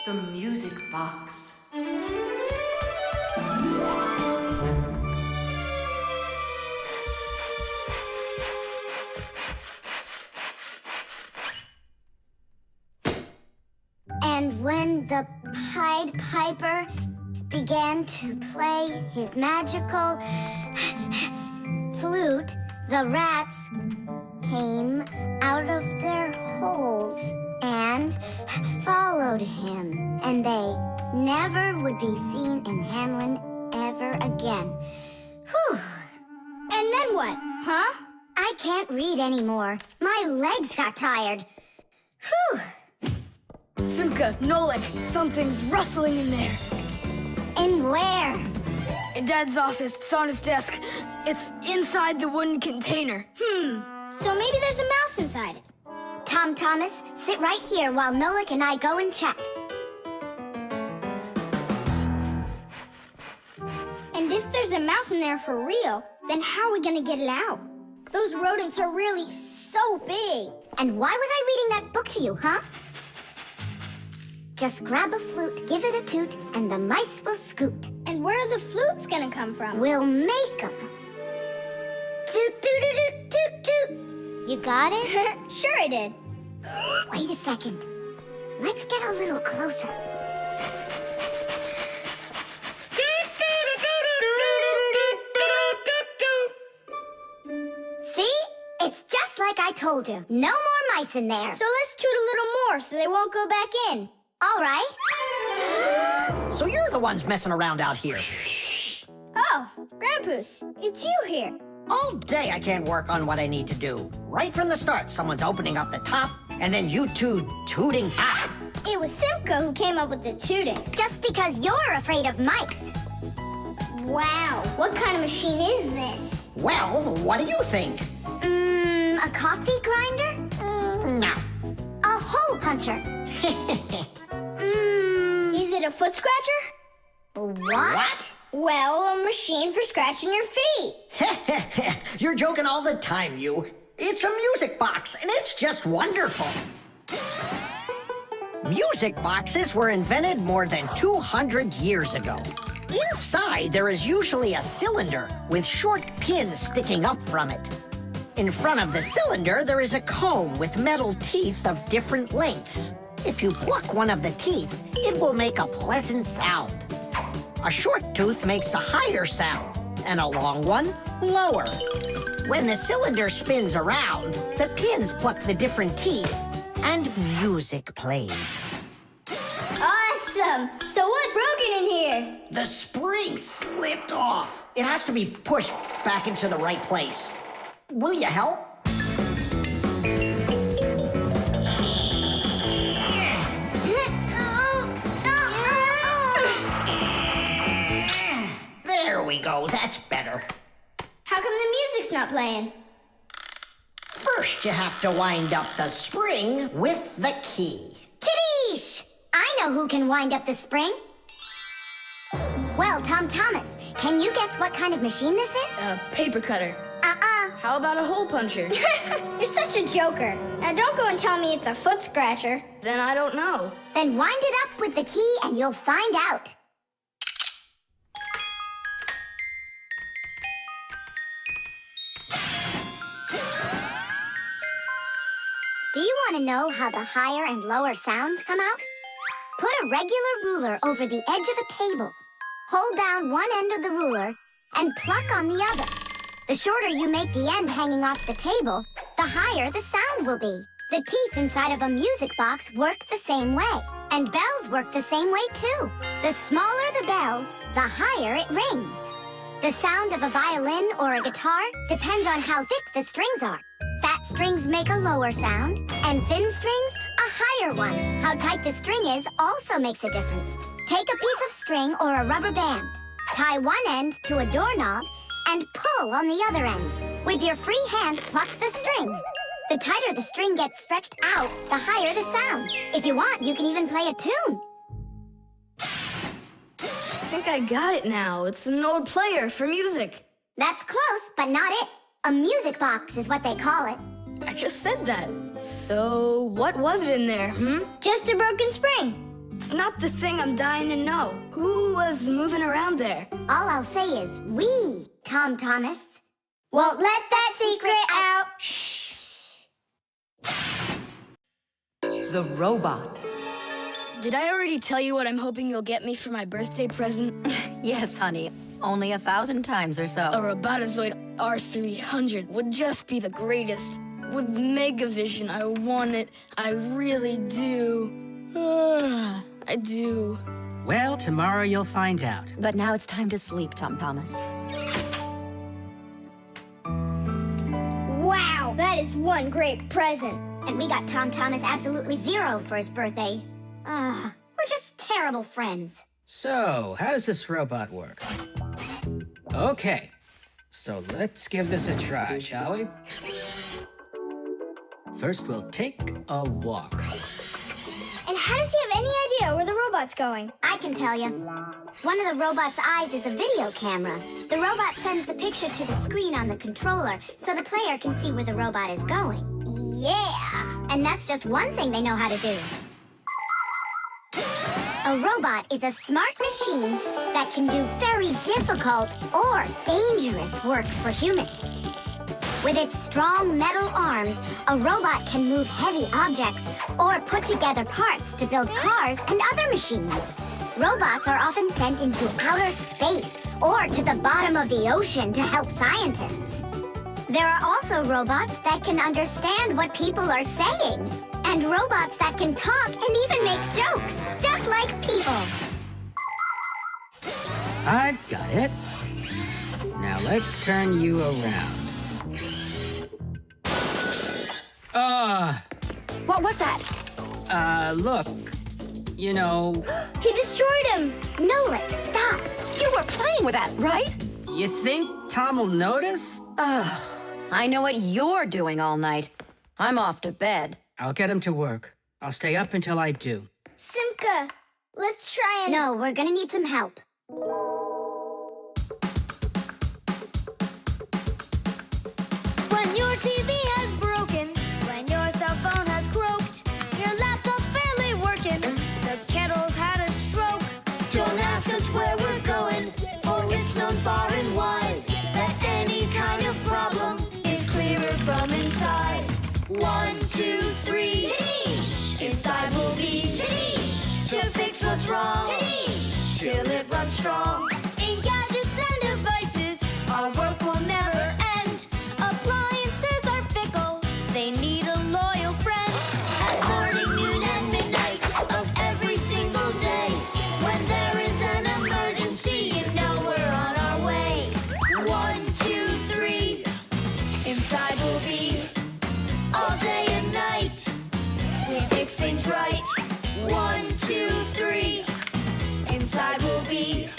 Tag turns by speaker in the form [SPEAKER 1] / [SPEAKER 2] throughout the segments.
[SPEAKER 1] The music box.
[SPEAKER 2] And when the Pied Piper began to play his magical flute, the rats came out of their holes and followed him. And they never would be seen in Hamlin ever again. Whew. And then what, huh? I can't read anymore. My legs got tired. Whew.
[SPEAKER 3] Simka, Nolik, something's rustling in there.
[SPEAKER 2] In where?
[SPEAKER 3] In Dad's office, it's on his desk. It's inside the wooden container.
[SPEAKER 2] So maybe there's a mouse inside it. Tom Thomas, sit right here while Nolik and I go and check. And if there's a mouse in there for real, then how are we gonna get it out? Those rodents are really so big. And why was I reading that book to you, huh? Just grab a flute, give it a toot, and the mice will scoot. And where are the flutes gonna come from? We'll make them. Toot, toot, toot, toot, toot. You got it? Sure I did. Wait a second. Let's get a little closer. See? It's just like I told you. No more mice in there. So let's toot a little more so they won't go back in. All right.
[SPEAKER 4] So you're the ones messing around out here.
[SPEAKER 2] Oh, Grandpus, it's you here.
[SPEAKER 4] All day I can't work on what I need to do. Right from the start, someone's opening up the top, and then you two tooting out.
[SPEAKER 2] It was Simka who came up with the tooting. Just because you're afraid of mice. Wow, what kind of machine is this?
[SPEAKER 4] Well, what do you think?
[SPEAKER 2] A coffee grinder?
[SPEAKER 4] No.
[SPEAKER 2] A hole puncher? Is it a foot scratcher? What? Well, a machine for scratching your feet.
[SPEAKER 4] You're joking all the time, you. It's a music box, and it's just wonderful. Music boxes were invented more than 200 years ago. Inside, there is usually a cylinder with short pins sticking up from it. In front of the cylinder, there is a comb with metal teeth of different lengths. If you pluck one of the teeth, it will make a pleasant sound. A short tooth makes a higher sound, and a long one, lower. When the cylinder spins around, the pins pluck the different teeth, and music plays.
[SPEAKER 2] Awesome! So what's broken in here?
[SPEAKER 4] The spring slipped off. It has to be pushed back into the right place. Will you help? There we go, that's better.
[SPEAKER 2] How come the music's not playing?
[SPEAKER 4] First, you have to wind up the spring with the key.
[SPEAKER 2] Tidish! I know who can wind up the spring. Well, Tom Thomas, can you guess what kind of machine this is?
[SPEAKER 3] A paper cutter.
[SPEAKER 2] Uh-uh.
[SPEAKER 3] How about a hole puncher?
[SPEAKER 2] You're such a joker. Now don't go and tell me it's a foot scratcher.
[SPEAKER 3] Then I don't know.
[SPEAKER 2] Then wind it up with the key and you'll find out. Do you want to know how the higher and lower sounds come out? Put a regular ruler over the edge of a table. Hold down one end of the ruler and pluck on the other. The shorter you make the end hanging off the table, the higher the sound will be. The teeth inside of a music box work the same way. And bells work the same way too. The smaller the bell, the higher it rings. The sound of a violin or a guitar depends on how thick the strings are. Fat strings make a lower sound, and thin strings, a higher one. How tight the string is also makes a difference. Take a piece of string or a rubber band. Tie one end to a doorknob and pull on the other end. With your free hand, pluck the string. The tighter the string gets stretched out, the higher the sound. If you want, you can even play a tune.
[SPEAKER 3] I think I got it now. It's an old player for music.
[SPEAKER 2] That's close, but not it. A music box is what they call it.
[SPEAKER 3] I just said that. So what was it in there,
[SPEAKER 2] Just a broken spring.
[SPEAKER 3] It's not the thing I'm dying to know. Who was moving around there?
[SPEAKER 2] All I'll say is we, Tom Thomas, won't let that secret out.
[SPEAKER 1] Shh. The robot.
[SPEAKER 3] Did I already tell you what I'm hoping you'll get me for my birthday present?
[SPEAKER 5] Yes, honey. Only 1,000 times or so.
[SPEAKER 3] A Robotazoid R300 would just be the greatest. With Megavision, I want it. I really do. I do.
[SPEAKER 6] Well, tomorrow you'll find out.
[SPEAKER 5] But now it's time to sleep, Tom Thomas.
[SPEAKER 2] Wow, that is one great present. And we got Tom Thomas absolutely zero for his birthday. We're just terrible friends.
[SPEAKER 6] So, how does this robot work? Okay, so let's give this a try, shall we? First, we'll take a walk.
[SPEAKER 2] And how does he have any idea where the robot's going? I can tell you. One of the robot's eyes is a video camera. The robot sends the picture to the screen on the controller so the player can see where the robot is going. Yeah! And that's just one thing they know how to do. A robot is a smart machine that can do very difficult or dangerous work for humans. With its strong metal arms, a robot can move heavy objects or put together parts to build cars and other machines. Robots are often sent into outer space or to the bottom of the ocean to help scientists. There are also robots that can understand what people are saying, and robots that can talk and even make jokes, just like people.
[SPEAKER 6] I've got it. Now let's turn you around.
[SPEAKER 5] What was that?
[SPEAKER 6] Look. You know,
[SPEAKER 2] He destroyed him! Nolik, stop!
[SPEAKER 5] You were playing with that, right?
[SPEAKER 6] you think Tom will notice?
[SPEAKER 5] I know what you're doing all night. I'm off to bed.
[SPEAKER 6] I'll get him to work. I'll stay up until I do.
[SPEAKER 2] Simka, let's try and... No, we're gonna need some help.
[SPEAKER 7] When your TV has broken, when your cell phone has croaked, your laptop's barely working, the kettle's had a stroke. Don't ask us where we're going, for it's known far and wide that any kind of problem is clearer from inside. 1, 2, 3, inside will be to fix what's wrong, till it runs strong. In gadgets and devices, our work will never end. Appliances are fickle, they need a loyal friend. At morning, noon, and midnight of every single day, when there is an emergency, you know we're on our way. 1, 2, 3, inside will be all day and night. We fix things right. 1, 2, 3, inside will be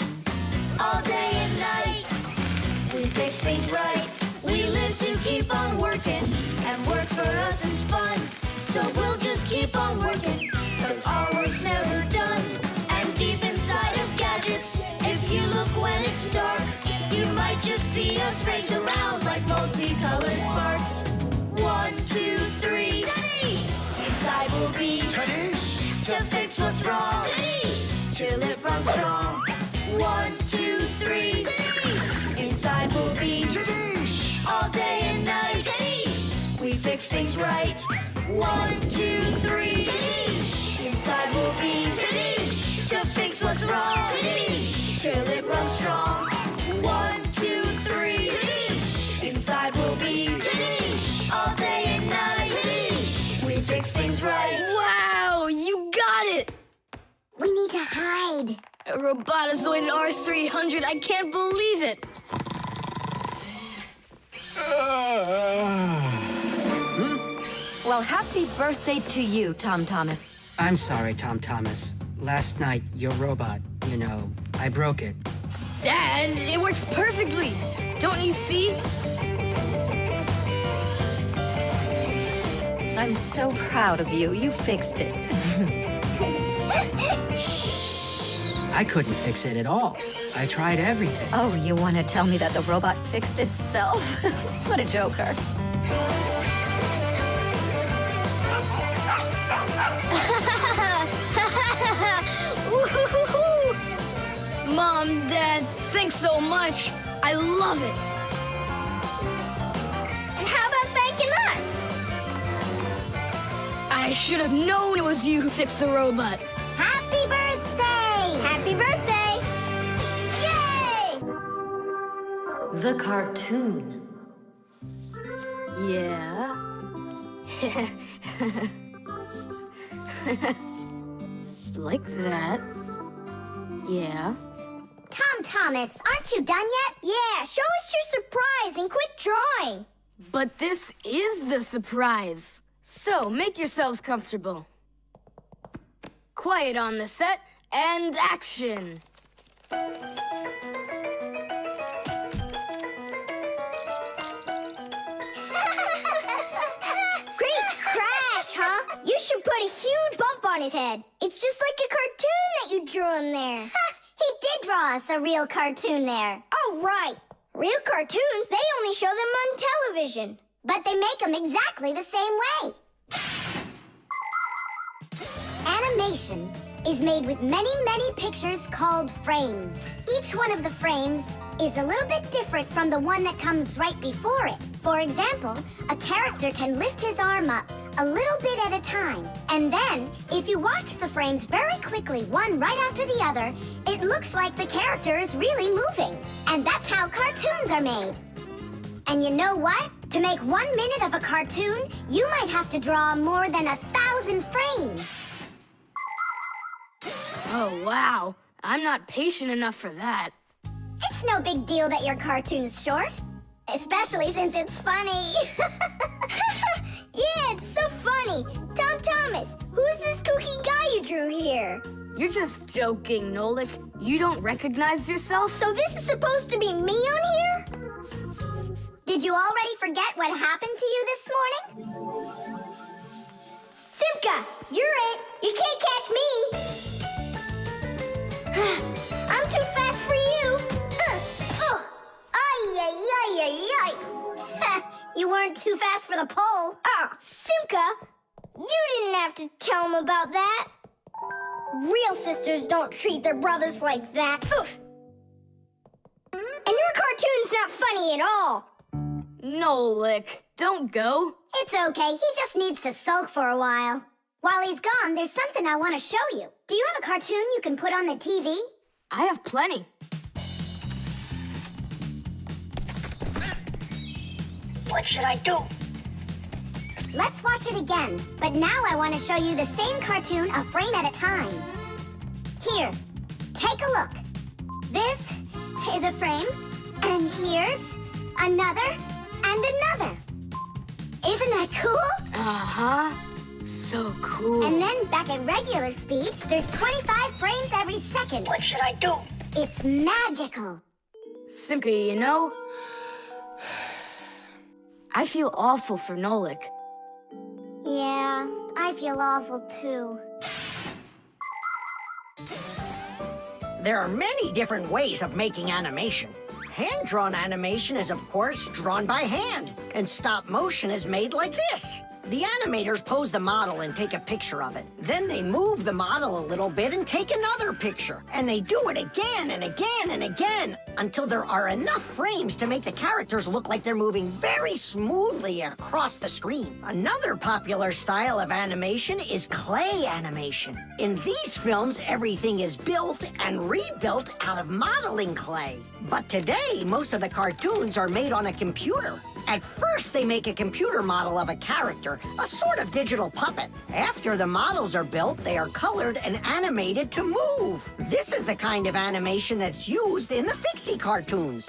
[SPEAKER 7] all day and night. We fix things right. We live to keep on working, and work for us is fun. So we'll just keep on working, cause our work's never done. And deep inside of gadgets, if you look when it's dark, you might just see us race around like multicolored sparks. 1, 2, 3, inside will be to fix what's wrong, till it runs strong. 1, 2, 3, inside will be all day and night. We fix things right. 1, 2, 3, inside will be to fix what's wrong, till it runs strong. 1, 2, 3, inside will be all day and night. We fix things right.
[SPEAKER 3] Wow, you got it!
[SPEAKER 2] We need to hide.
[SPEAKER 3] A Robotazoid R300, I can't believe it!
[SPEAKER 5] Well, happy birthday to you, Tom Thomas.
[SPEAKER 6] I'm sorry, Tom Thomas. Last night, your robot, you know, I broke it.
[SPEAKER 3] Dad, it works perfectly! Don't you see?
[SPEAKER 5] I'm so proud of you. You fixed it.
[SPEAKER 6] I couldn't fix it at all. I tried everything.
[SPEAKER 5] Oh, you want to tell me that the robot fixed itself? What a joker.
[SPEAKER 3] Thanks so much. I love it.
[SPEAKER 7] And how about thanking us?
[SPEAKER 3] I should have known it was you who fixed the robot.
[SPEAKER 2] Happy birthday!
[SPEAKER 7] Happy birthday! Yay!
[SPEAKER 1] The cartoon.
[SPEAKER 3] Yeah. Like that. Yeah.
[SPEAKER 2] Tom Thomas, aren't you done yet?
[SPEAKER 7] Yeah, show us your surprise and quit drawing.
[SPEAKER 3] But this is the surprise. So make yourselves comfortable. Quiet on the set and action.
[SPEAKER 7] Great crash, huh? You should put a huge bump on his head. It's just like a cartoon that you drew in there.
[SPEAKER 2] He did draw us a real cartoon there.
[SPEAKER 7] Oh, right. Real cartoons, they only show them on television.
[SPEAKER 2] But they make them exactly the same way. Animation is made with many, many pictures called frames. Each one of the frames is a little bit different from the one that comes right before it. For example, a character can lift his arm up a little bit at a time. And then, if you watch the frames very quickly, one right after the other, it looks like the character is really moving. And that's how cartoons are made. And you know what? To make 1 minute of a cartoon, you might have to draw more than 1,000 frames.
[SPEAKER 3] Oh, wow. I'm not patient enough for that.
[SPEAKER 2] It's no big deal that your cartoon's short, especially since it's funny.
[SPEAKER 7] Yeah, it's so funny. Tom Thomas, who's this kooky guy you drew here?
[SPEAKER 3] You're just joking, Nolik. You don't recognize yourself?
[SPEAKER 7] So this is supposed to be me on here?
[SPEAKER 2] Did you already forget what happened to you this morning?
[SPEAKER 7] Simka, you're it. You can't catch me. I'm too fast for you. Ay, ay, ay, ay, ay.
[SPEAKER 2] You weren't too fast for the pole.
[SPEAKER 7] Ah, Simka, you didn't have to tell him about that. Real sisters don't treat their brothers like that. Oof. And your cartoon's not funny at all.
[SPEAKER 3] Nolik, don't go.
[SPEAKER 2] It's okay. He just needs to sulk for a while. While he's gone, there's something I want to show you. Do you have a cartoon you can put on the TV?
[SPEAKER 3] I have plenty.
[SPEAKER 7] What should I do?
[SPEAKER 2] Let's watch it again. But now I want to show you the same cartoon a frame at a time. Here, take a look. This is a frame, and here's another and another. Isn't that cool?
[SPEAKER 3] Uh-huh. So cool.
[SPEAKER 2] And then back at regular speed, there's 25 frames every second.
[SPEAKER 7] What should I do?
[SPEAKER 2] It's magical.
[SPEAKER 3] Simka, you know, I feel awful for Nolik.
[SPEAKER 2] Yeah, I feel awful too.
[SPEAKER 4] There are many different ways of making animation. Hand-drawn animation is, of course, drawn by hand, and stop motion is made like this. The animators pose the model and take a picture of it. Then they move the model a little bit and take another picture. And they do it again and again and again until there are enough frames to make the characters look like they're moving very smoothly across the screen. Another popular style of animation is clay animation. In these films, everything is built and rebuilt out of modeling clay. But today, most of the cartoons are made on a computer. At first, they make a computer model of a character, a sort of digital puppet. After the models are built, they are colored and animated to move. This is the kind of animation that's used in the Fixie cartoons.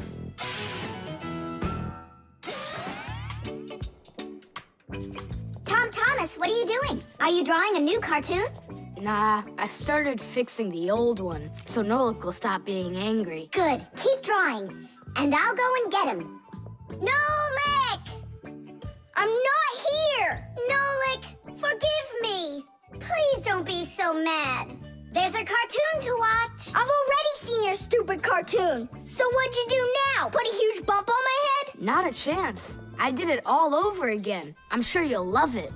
[SPEAKER 2] Tom Thomas, what are you doing? Are you drawing a new cartoon?
[SPEAKER 3] Nah, I started fixing the old one, so Nolik will stop being angry.
[SPEAKER 2] Good. Keep drawing, and I'll go and get him. Nolik!
[SPEAKER 7] I'm not here.
[SPEAKER 2] Nolik, forgive me. Please don't be so mad. There's a cartoon to watch.
[SPEAKER 7] I've already seen your stupid cartoon. So what'd you do now? Put a huge bump on my head?
[SPEAKER 3] Not a chance. I did it all over again. I'm sure you'll love it.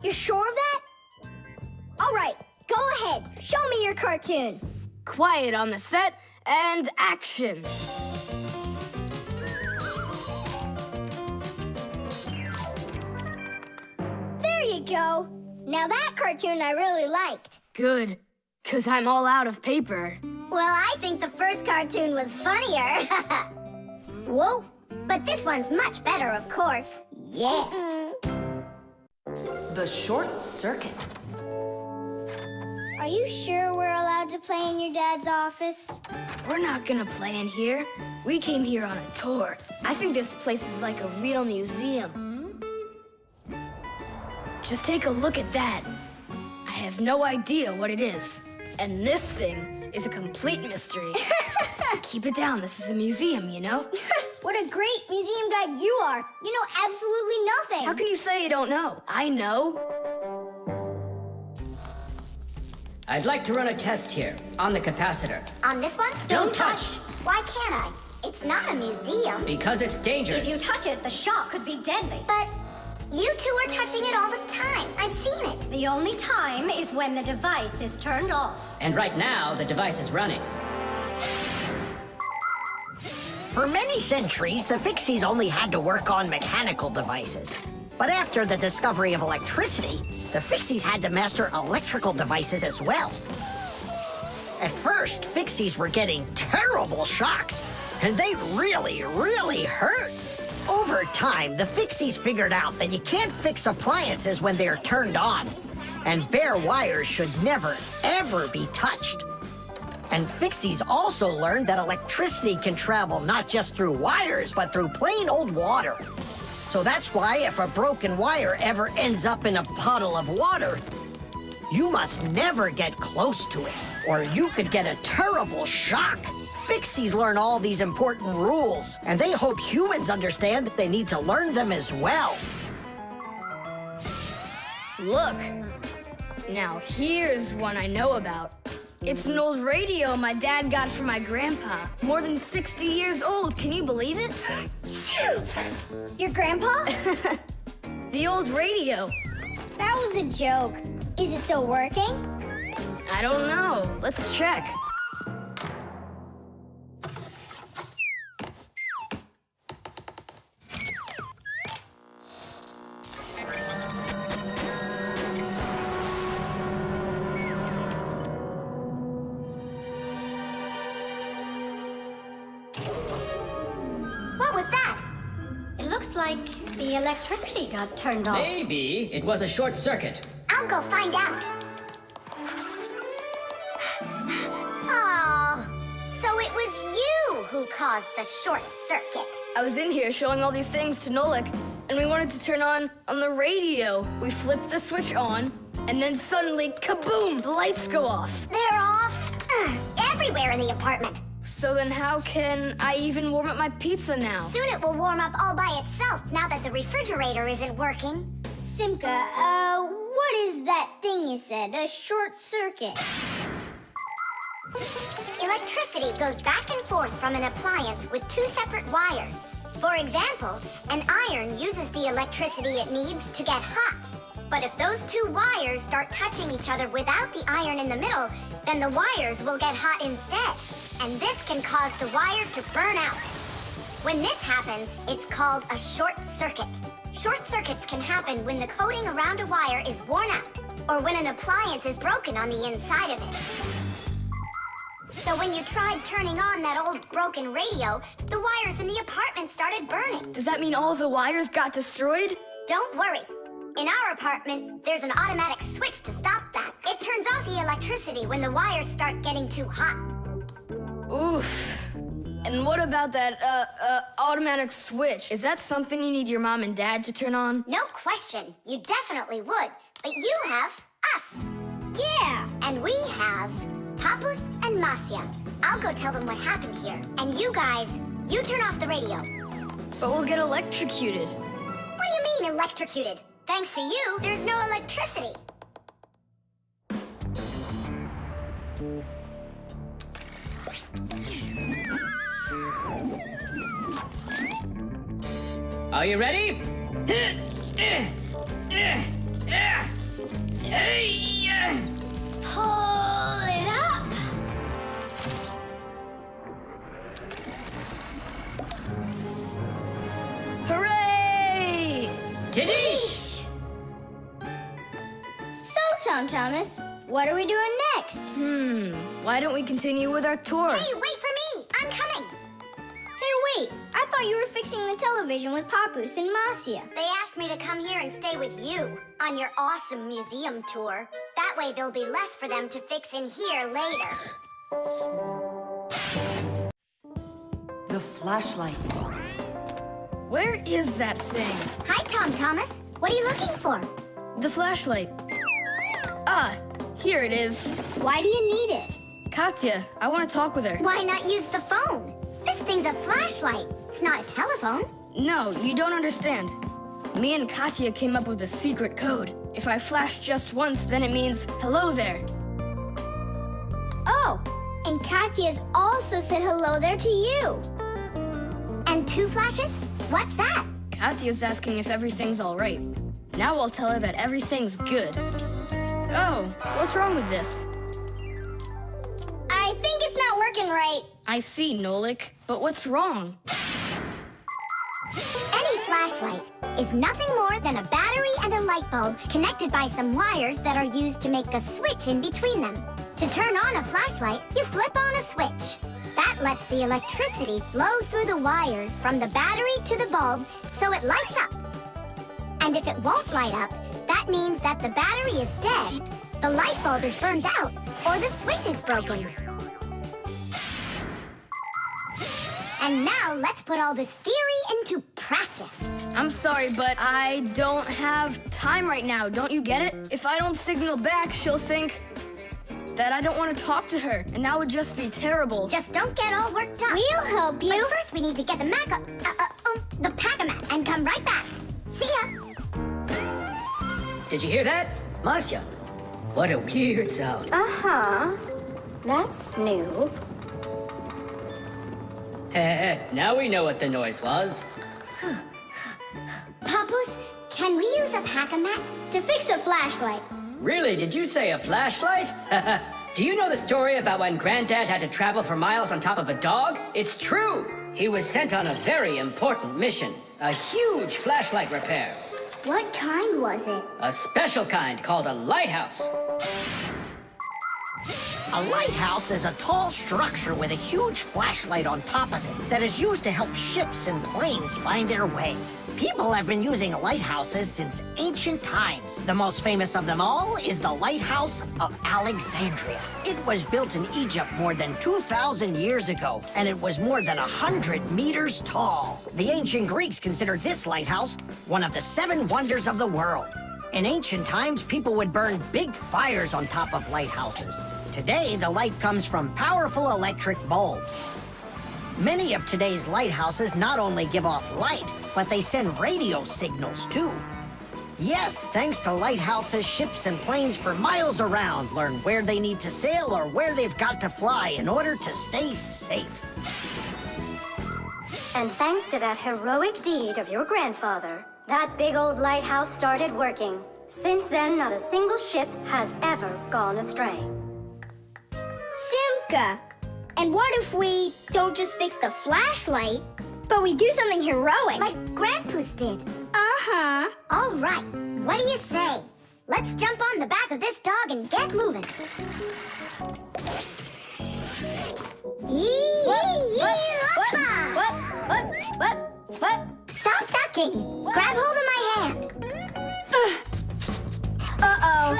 [SPEAKER 7] You're sure of that? All right, go ahead. Show me your cartoon.
[SPEAKER 3] Quiet on the set And action!
[SPEAKER 7] There you go. Now that cartoon I really liked.
[SPEAKER 3] Good, 'cause I'm all out of paper.
[SPEAKER 2] Well, I think the first cartoon was funnier. Whoa, but this one's much better, of course. Yeah.
[SPEAKER 1] The Short Circuit.
[SPEAKER 7] Are you sure we're allowed to play in your dad's office?
[SPEAKER 3] We're not gonna play in here. We came here on a tour. I think this place is like a real museum. Just take a look at that. I have no idea what it is. And this thing is a complete mystery. Keep it down, this is a museum, you know?
[SPEAKER 7] What a great museum guide you are. You know absolutely nothing.
[SPEAKER 3] How can you say you don't know? I know.
[SPEAKER 6] I'd like to run a test here on the capacitor.
[SPEAKER 2] On this one?
[SPEAKER 6] Don't touch!
[SPEAKER 2] Why can't I? It's not a museum.
[SPEAKER 6] Because it's dangerous.
[SPEAKER 1] If you touch it, the shock could be deadly.
[SPEAKER 2] But you two are touching it all the time. I've seen it.
[SPEAKER 1] The only time is when the device is turned off.
[SPEAKER 6] And right now, the device is running.
[SPEAKER 4] For many centuries, the Fixies only had to work on mechanical devices. But after the discovery of electricity, the Fixies had to master electrical devices as well. At first, Fixies were getting terrible shocks, and they really, really hurt. Over time, the Fixies figured out that you can't fix appliances when they're turned on, and bare wires should never, ever be touched. And Fixies also learned that electricity can travel not just through wires, but through plain old water. So that's why if a broken wire ever ends up in a puddle of water, you must never get close to it, or you could get a terrible shock. Fixies learn all these important rules, and they hope humans understand that they need to learn them as well.
[SPEAKER 3] Look. Now here's one I know about. It's an old radio my dad got from my grandpa. More than 60 years old, can you believe it?
[SPEAKER 7] Your grandpa?
[SPEAKER 3] The old radio.
[SPEAKER 7] That was a joke. Is it still working?
[SPEAKER 3] I don't know. Let's check.
[SPEAKER 2] What was that?
[SPEAKER 1] It looks like the electricity got turned off.
[SPEAKER 6] Maybe it was a short circuit.
[SPEAKER 2] I'll go find out. Oh, so it was you who caused the short circuit.
[SPEAKER 3] I was in here showing all these things to Nolik, and we wanted to turn on the radio. We flipped the switch on, and then suddenly, kaboom, the lights go off.
[SPEAKER 2] They're off everywhere in the apartment.
[SPEAKER 3] So then how can I even warm up my pizza now?
[SPEAKER 2] Soon it will warm up all by itself now that the refrigerator isn't working.
[SPEAKER 7] Simka, what is that thing you said? A short circuit.
[SPEAKER 2] Electricity goes back and forth from an appliance with two separate wires. For example, an iron uses the electricity it needs to get hot. But if those two wires start touching each other without the iron in the middle, then the wires will get hot instead. And this can cause the wires to burn out. When this happens, it's called a short circuit. Short circuits can happen when the coating around a wire is worn out, or when an appliance is broken on the inside of it. So when you tried turning on that old broken radio, the wires in the apartment started burning.
[SPEAKER 3] Does that mean all of the wires got destroyed?
[SPEAKER 2] Don't worry. In our apartment, there's an automatic switch to stop that. It turns off the electricity when the wires start getting too hot.
[SPEAKER 3] Oof. And what about that, automatic switch? Is that something you need your mom and dad to turn on?
[SPEAKER 2] No question, you definitely would. But you have us.
[SPEAKER 7] Yeah.
[SPEAKER 2] And we have Papus and Masya. I'll go tell them what happened here. And you guys, you turn off the radio.
[SPEAKER 3] But we'll get electrocuted.
[SPEAKER 2] What do you mean electrocuted? Thanks to you, there's no electricity.
[SPEAKER 6] Are you ready?
[SPEAKER 2] Pull it up.
[SPEAKER 7] Thomas. What are we doing next?
[SPEAKER 3] Why don't we continue with our tour?
[SPEAKER 2] Hey, wait for me! I'm coming!
[SPEAKER 7] Hey, wait. I thought you were fixing the television with Papoose and Marcia.
[SPEAKER 2] They asked me to come here and stay with you on your awesome museum tour. That way there'll be less for them to fix in here later.
[SPEAKER 5] The flashlight.
[SPEAKER 3] Where is that thing?
[SPEAKER 2] Hi, Tom Thomas. What are you looking for?
[SPEAKER 3] The flashlight. Ah, here it is.
[SPEAKER 7] Why do you need it?
[SPEAKER 3] Katya, I want to talk with her.
[SPEAKER 2] Why not use the phone? This thing's a flashlight. It's not a telephone.
[SPEAKER 3] No, you don't understand. Me and Katya came up with a secret code. If I flash just once, then it means hello there.
[SPEAKER 7] Oh, and Katya's also said hello there to you.
[SPEAKER 2] And 2 flashes? What's that?
[SPEAKER 3] Katya's asking if everything's all right. Now I'll tell her that everything's good. Oh, what's wrong with this?
[SPEAKER 7] I think it's not working right.
[SPEAKER 3] I see, Nolik, but what's wrong?
[SPEAKER 2] Any flashlight is nothing more than a battery and a light bulb connected by some wires that are used to make a switch in between them. To turn on a flashlight, you flip on a switch. That lets the electricity flow through the wires from the battery to the bulb so it lights up. And if it won't light up, that means that the battery is dead, the light bulb is burned out, or the switch is broken. And now let's put all this theory into practice.
[SPEAKER 3] I'm sorry, but I don't have time right now. Don't you get it? If I don't signal back, she'll think that I don't want to talk to her, and that would just be terrible.
[SPEAKER 2] Just don't get all worked up.
[SPEAKER 7] We'll help you.
[SPEAKER 2] But first we need to get the the pack-a-mat and come right back. See ya.
[SPEAKER 6] Did you hear that? Marcia, what a weird sound.
[SPEAKER 1] Uh-huh. That's new.
[SPEAKER 6] Now we know what the noise was.
[SPEAKER 2] Papoose, can we use a pack-a-mat?
[SPEAKER 7] To fix a flashlight.
[SPEAKER 6] Really, did you say a flashlight? Do you know the story about when Granddad had to travel for miles on top of a dog? It's true! He was sent on a very important mission. A huge flashlight repair.
[SPEAKER 7] What kind was it?
[SPEAKER 6] A special kind called a lighthouse.
[SPEAKER 4] A lighthouse is a tall structure with a huge flashlight on top of it that is used to help ships and planes find their way. People have been using lighthouses since ancient times. The most famous of them all is the Lighthouse of Alexandria. It was built in Egypt more than 2,000 years ago, and it was more than 100 meters tall. The ancient Greeks considered this lighthouse one of the 7 wonders of the world. In ancient times, people would burn big fires on top of lighthouses. Today, the light comes from powerful electric bulbs. Many of today's lighthouses not only give off light, but they send radio signals, too. Yes, thanks to lighthouses, ships and planes for miles around learn where they need to sail or where they've got to fly in order to stay safe.
[SPEAKER 1] And thanks to that heroic deed of your grandfather, that big old lighthouse started working. Since then, not a single ship has ever gone astray.
[SPEAKER 7] Simka! And what if we don't just fix the flashlight, but we do something heroic?
[SPEAKER 2] Like Grandpus did.
[SPEAKER 7] Uh-huh.
[SPEAKER 2] All right, what do you say? Let's jump on the back of this dog and get moving.
[SPEAKER 7] What?
[SPEAKER 2] Stop ducking. Grab hold of my hand.
[SPEAKER 7] Uh-oh.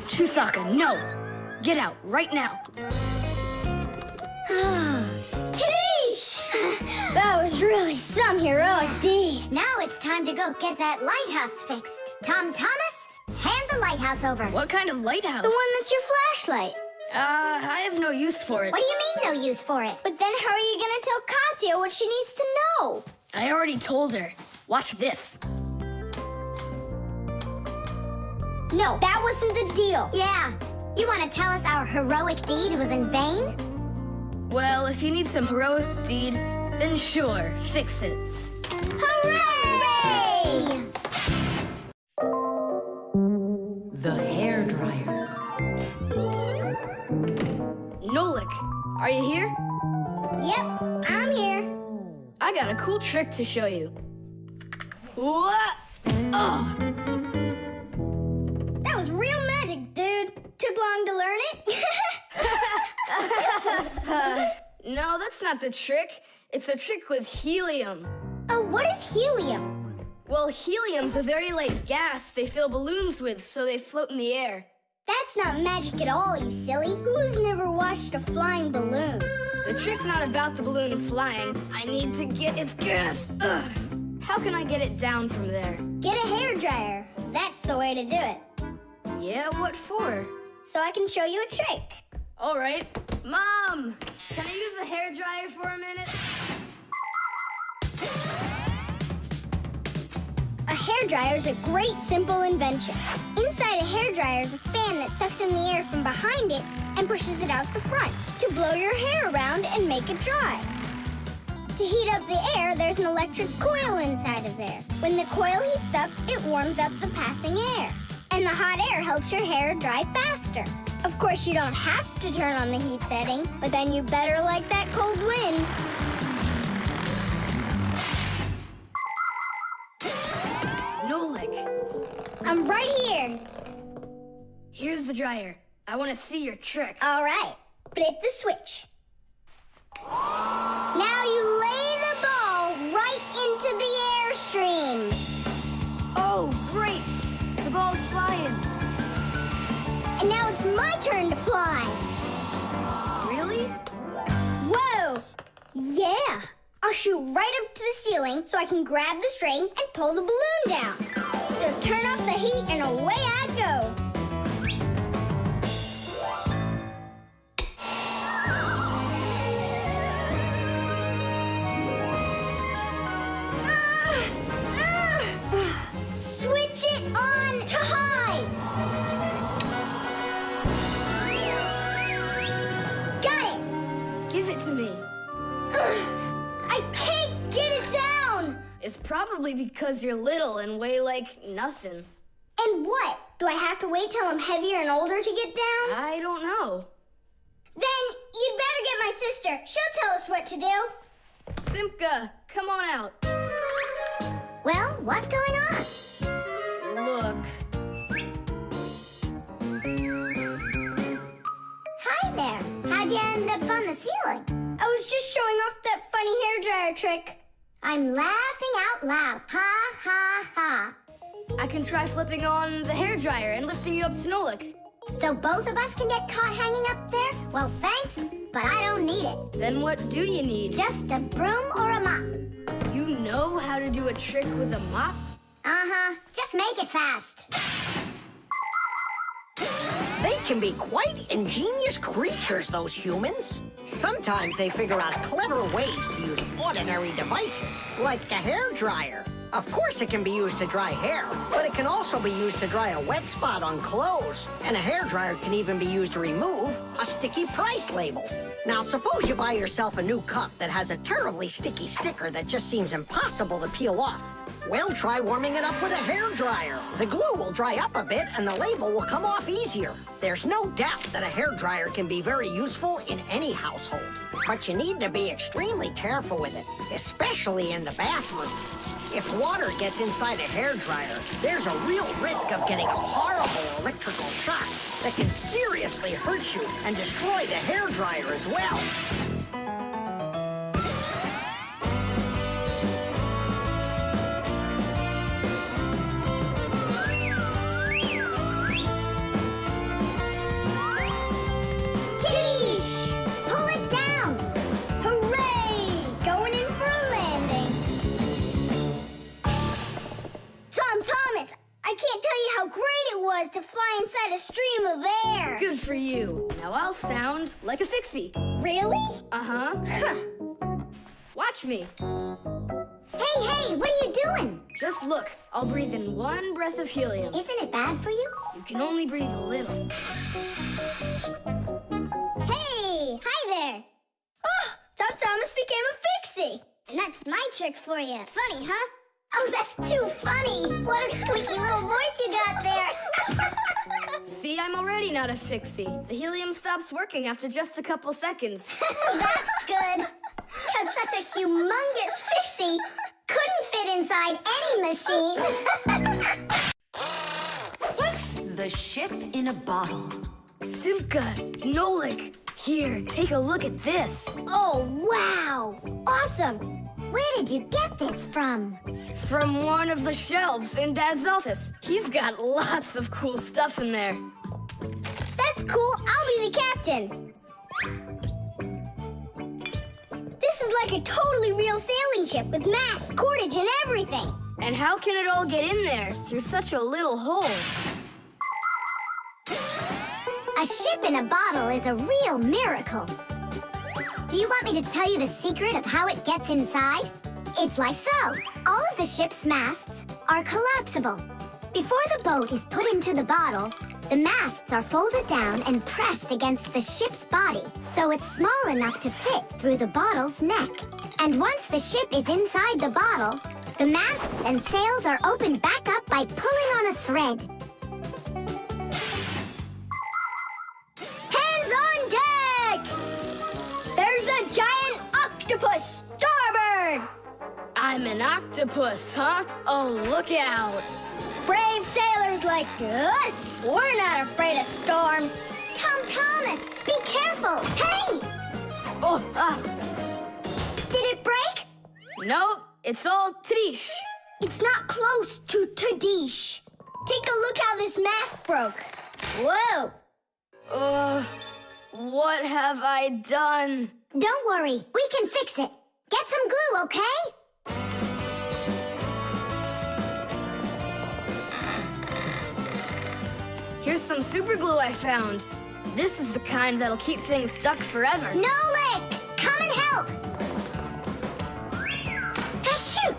[SPEAKER 3] Chusaka, no! Get out right now.
[SPEAKER 7] Tish! That was really some heroic deed.
[SPEAKER 2] Now it's time to go get that lighthouse fixed. Tom Thomas, hand the lighthouse over.
[SPEAKER 3] What kind of lighthouse?
[SPEAKER 7] The one that's your flashlight.
[SPEAKER 3] I have no use for it.
[SPEAKER 2] What do you mean no use for it?
[SPEAKER 7] But then how are you gonna tell Katya what she needs to know?
[SPEAKER 3] I already told her. Watch this.
[SPEAKER 7] No, that wasn't the deal.
[SPEAKER 2] Yeah. You want to tell us our heroic deed was in vain?
[SPEAKER 3] Well, if you need some heroic deed, then sure, fix it.
[SPEAKER 2] Hooray!
[SPEAKER 5] The hairdryer.
[SPEAKER 3] Nolik, are you here?
[SPEAKER 7] Yep, I'm here.
[SPEAKER 3] I got a cool trick to show you. What? Oh,
[SPEAKER 7] That was real magic, dude. Took long to learn it?
[SPEAKER 3] no, that's not the trick. It's a trick with helium.
[SPEAKER 7] Oh, what is helium?
[SPEAKER 3] Well, helium's a very light gas they fill balloons with so they float in the air.
[SPEAKER 7] That's not magic at all, you silly. Who's never watched a flying balloon?
[SPEAKER 3] The trick's not about the balloon flying. I need to get its gas. Ugh. How can I get it down from there?
[SPEAKER 7] Get a hairdryer. That's the way to do it.
[SPEAKER 3] Yeah, what for?
[SPEAKER 7] So I can show you a trick.
[SPEAKER 3] All right. Mom, can I use a hairdryer for a minute?
[SPEAKER 7] A hairdryer is a great, simple invention. Inside a hairdryer is a fan that sucks in the air from behind it and pushes it out the front to blow your hair around and make it dry. To heat up the air, there's an electric coil inside of there. When the coil heats up, it warms up the passing air. And the hot air helps your hair dry faster. Of course, you don't have to turn on the heat setting, but then you better like that cold wind.
[SPEAKER 3] Nolik,
[SPEAKER 7] I'm right here.
[SPEAKER 3] here's the dryer. I want to see your trick.
[SPEAKER 7] All right, flip the switch. Now you lay the ball right into the airstream.
[SPEAKER 3] Oh, great! The ball's flying.
[SPEAKER 7] And now it's my turn to fly.
[SPEAKER 3] Really?
[SPEAKER 7] Whoa! Yeah! I'll shoot right up to the ceiling so I can grab the string and pull the balloon down. So turn off the heat and away I go. Switch it on to high. Got it.
[SPEAKER 3] Give it to me.
[SPEAKER 7] I can't get it down.
[SPEAKER 3] It's probably because you're little and weigh like nothing.
[SPEAKER 7] And what? Do I have to wait till I'm heavier and older to get down?
[SPEAKER 3] I don't know.
[SPEAKER 7] Then you'd better get my sister. She'll tell us what to do.
[SPEAKER 3] Simka, come on out.
[SPEAKER 2] Well, what's going on?
[SPEAKER 3] Look.
[SPEAKER 2] Hi there. How'd you end up on the ceiling?
[SPEAKER 7] I was just showing off that funny hairdryer trick.
[SPEAKER 2] I'm laughing out loud. Ha, ha, ha.
[SPEAKER 3] I can try flipping on the hairdryer and lifting you up to Nolik.
[SPEAKER 2] So both of us can get caught hanging up there? Well, thanks, but I don't need it.
[SPEAKER 3] Then what do you need?
[SPEAKER 2] Just a broom or a mop.
[SPEAKER 3] You know how to do a trick with a mop?
[SPEAKER 2] Uh-huh. Just make it fast.
[SPEAKER 4] They can be quite ingenious creatures, those humans. Sometimes they figure out clever ways to use ordinary devices, like a hairdryer. Of course it can be used to dry hair, but it can also be used to dry a wet spot on clothes. And a hairdryer can even be used to remove a sticky price label. Now, suppose you buy yourself a new cup that has a terribly sticky sticker that just seems impossible to peel off. Well, try warming it up with a hairdryer. The glue will dry up a bit and the label will come off easier. There's no doubt that a hairdryer can be very useful in any household. But you need to be extremely careful with it, especially in the bathroom. If water gets inside a hairdryer, there's a real risk of getting a horrible electrical shock that can seriously hurt you and destroy the hairdryer as well.
[SPEAKER 2] Pull it down!
[SPEAKER 7] Hooray! Going in for a landing. how great it was to fly inside a stream of air.
[SPEAKER 3] Good for you. Now I'll sound like a Fixie.
[SPEAKER 7] Really?
[SPEAKER 3] Uh-huh.
[SPEAKER 7] Huh.
[SPEAKER 3] Watch me.
[SPEAKER 2] Hey, what are you doing?
[SPEAKER 3] Just look. I'll breathe in one breath of helium.
[SPEAKER 2] Isn't it bad for you?
[SPEAKER 3] You can only breathe a little.
[SPEAKER 7] Hey, hi there. Oh, Tom Thomas became a Fixie. And that's my trick for you. Funny, huh?
[SPEAKER 2] Oh, that's too funny. What a squeaky little voice you got there.
[SPEAKER 3] See, I'm already not a Fixie. The helium stops working after just a couple seconds.
[SPEAKER 2] That's good. Because such a humongous Fixie couldn't fit inside any machine.
[SPEAKER 5] The ship in a bottle.
[SPEAKER 3] Simka, Nolik, here, take a look at this.
[SPEAKER 2] Oh, wow. Awesome. Where did you get this from?
[SPEAKER 3] From one of the shelves in Dad's office. He's got lots of cool stuff in there.
[SPEAKER 7] That's cool. I'll be the captain. This is like a totally real sailing ship with masts, cordage, and everything.
[SPEAKER 3] And how can it all get in there through such a little hole?
[SPEAKER 2] A ship in a bottle is a real miracle. Do you want me to tell you the secret of how it gets inside? It's like so. All of the ship's masts are collapsible. Before the boat is put into the bottle, the masts are folded down and pressed against the ship's body, so it's small enough to fit through the bottle's neck. And once the ship is inside the bottle, the masts and sails are opened back up by pulling on a thread.
[SPEAKER 7] Hands on deck! There's a giant octopus starboard!
[SPEAKER 3] I'm an octopus, huh? Oh, look out.
[SPEAKER 7] Brave sailors like us, we're not afraid of storms.
[SPEAKER 2] Tom Thomas, be careful! Hey!
[SPEAKER 3] Oh,
[SPEAKER 2] Did it break?
[SPEAKER 3] no, it's all Trish.
[SPEAKER 7] It's not close to Tadish. Take a look how this mast broke. Whoa!
[SPEAKER 3] What have I done?
[SPEAKER 2] Don't worry, we can fix it. Get some glue, okay?
[SPEAKER 3] Here's some super glue I found. This is the kind that'll keep things stuck forever.
[SPEAKER 2] Nolik, come and help! Achoo!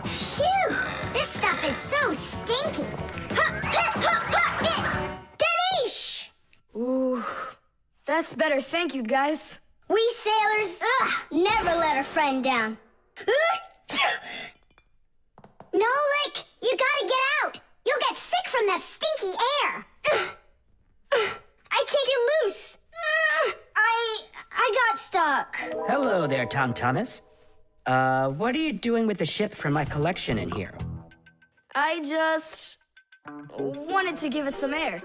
[SPEAKER 2] Phew! This stuff is so stinky.
[SPEAKER 7] Tadish!
[SPEAKER 3] Ooh, that's better. Thank you, guys.
[SPEAKER 7] We sailors, never let a friend down.
[SPEAKER 2] Nolik, you gotta get out! You'll get sick from that stinky air!
[SPEAKER 7] I can't get loose. I got stuck.
[SPEAKER 6] Hello there, Tom Thomas. What are you doing with the ship from my collection in here?
[SPEAKER 3] I just wanted to give it some air.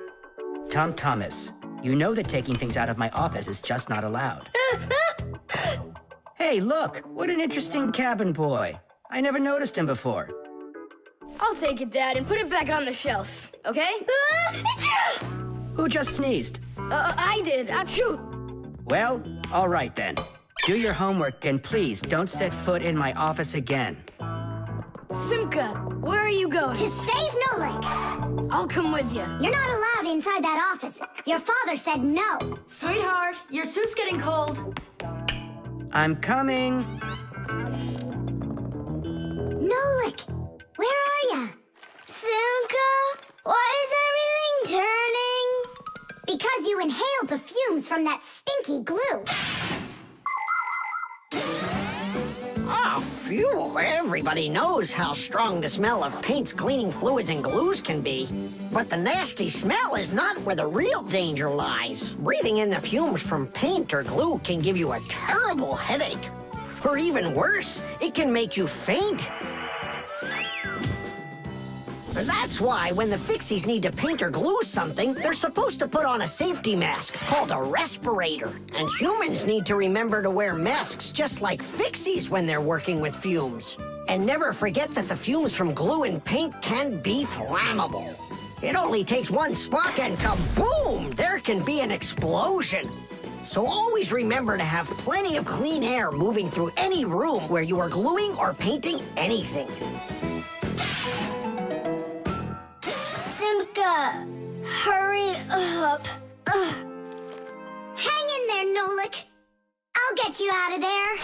[SPEAKER 6] Tom Thomas, you know that taking things out of my office is just not allowed. Hey, look, what an interesting cabin boy. I never noticed him before.
[SPEAKER 3] I'll take it, Dad, and put it back on the shelf, okay?
[SPEAKER 6] Who just sneezed?
[SPEAKER 3] I did. Achoo!
[SPEAKER 6] Well, all right then. Do your homework and please don't set foot in my office again.
[SPEAKER 3] Simka, where are you going?
[SPEAKER 2] To save Nolik!
[SPEAKER 3] I'll come with you.
[SPEAKER 2] You're not allowed inside that office. Your father said no.
[SPEAKER 5] Sweetheart, your soup's getting cold.
[SPEAKER 6] I'm coming.
[SPEAKER 2] Nolik, where are ya?
[SPEAKER 7] Simka, why is everything turning?
[SPEAKER 2] Because you inhaled the fumes from that stinky glue.
[SPEAKER 4] Ah, phew. Everybody knows how strong the smell of paints, cleaning fluids, and glues can be. But the nasty smell is not where the real danger lies. Breathing in the fumes from paint or glue can give you a terrible headache. Or even worse, it can make you faint. That's why when the Fixies need to paint or glue something, they're supposed to put on a safety mask called a respirator. And humans need to remember to wear masks just like Fixies when they're working with fumes. And never forget that the fumes from glue and paint can be flammable. It only takes one spark and kaboom! There can be an explosion. So always remember to have plenty of clean air moving through any room where you are gluing or painting anything.
[SPEAKER 7] Simka,
[SPEAKER 3] up. Ugh.
[SPEAKER 2] Hang in there, Nolik. I'll get you out of there.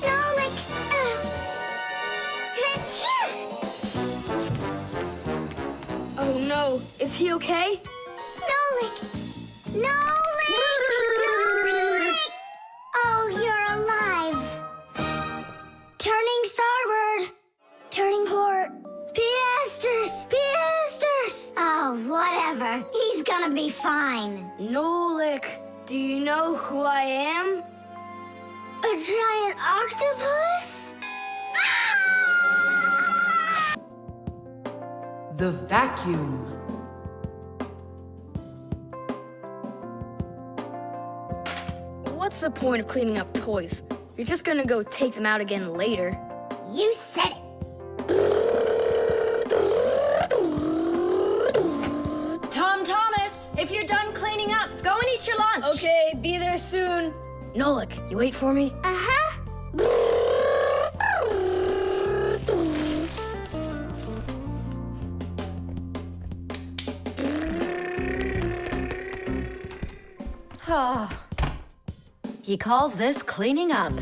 [SPEAKER 2] Nolik. Achoo!
[SPEAKER 3] Oh no, is he okay?
[SPEAKER 2] Nolik! Nolik! Nolik! Oh, you're alive. Turning starboard. Turning port. Piasters! Piasters! Oh, whatever. He's gonna be fine.
[SPEAKER 3] Nolik, do you know who I am?
[SPEAKER 2] A giant octopus?
[SPEAKER 8] The vacuum.
[SPEAKER 3] What's the point of cleaning up toys? You're just gonna go take them out again later.
[SPEAKER 2] You said it.
[SPEAKER 5] Tom Thomas, if you're done cleaning up, go and eat your lunch.
[SPEAKER 3] Okay, be there soon. Nolik, you wait for me?
[SPEAKER 2] Uh-huh.
[SPEAKER 5] Oh. He calls this cleaning up.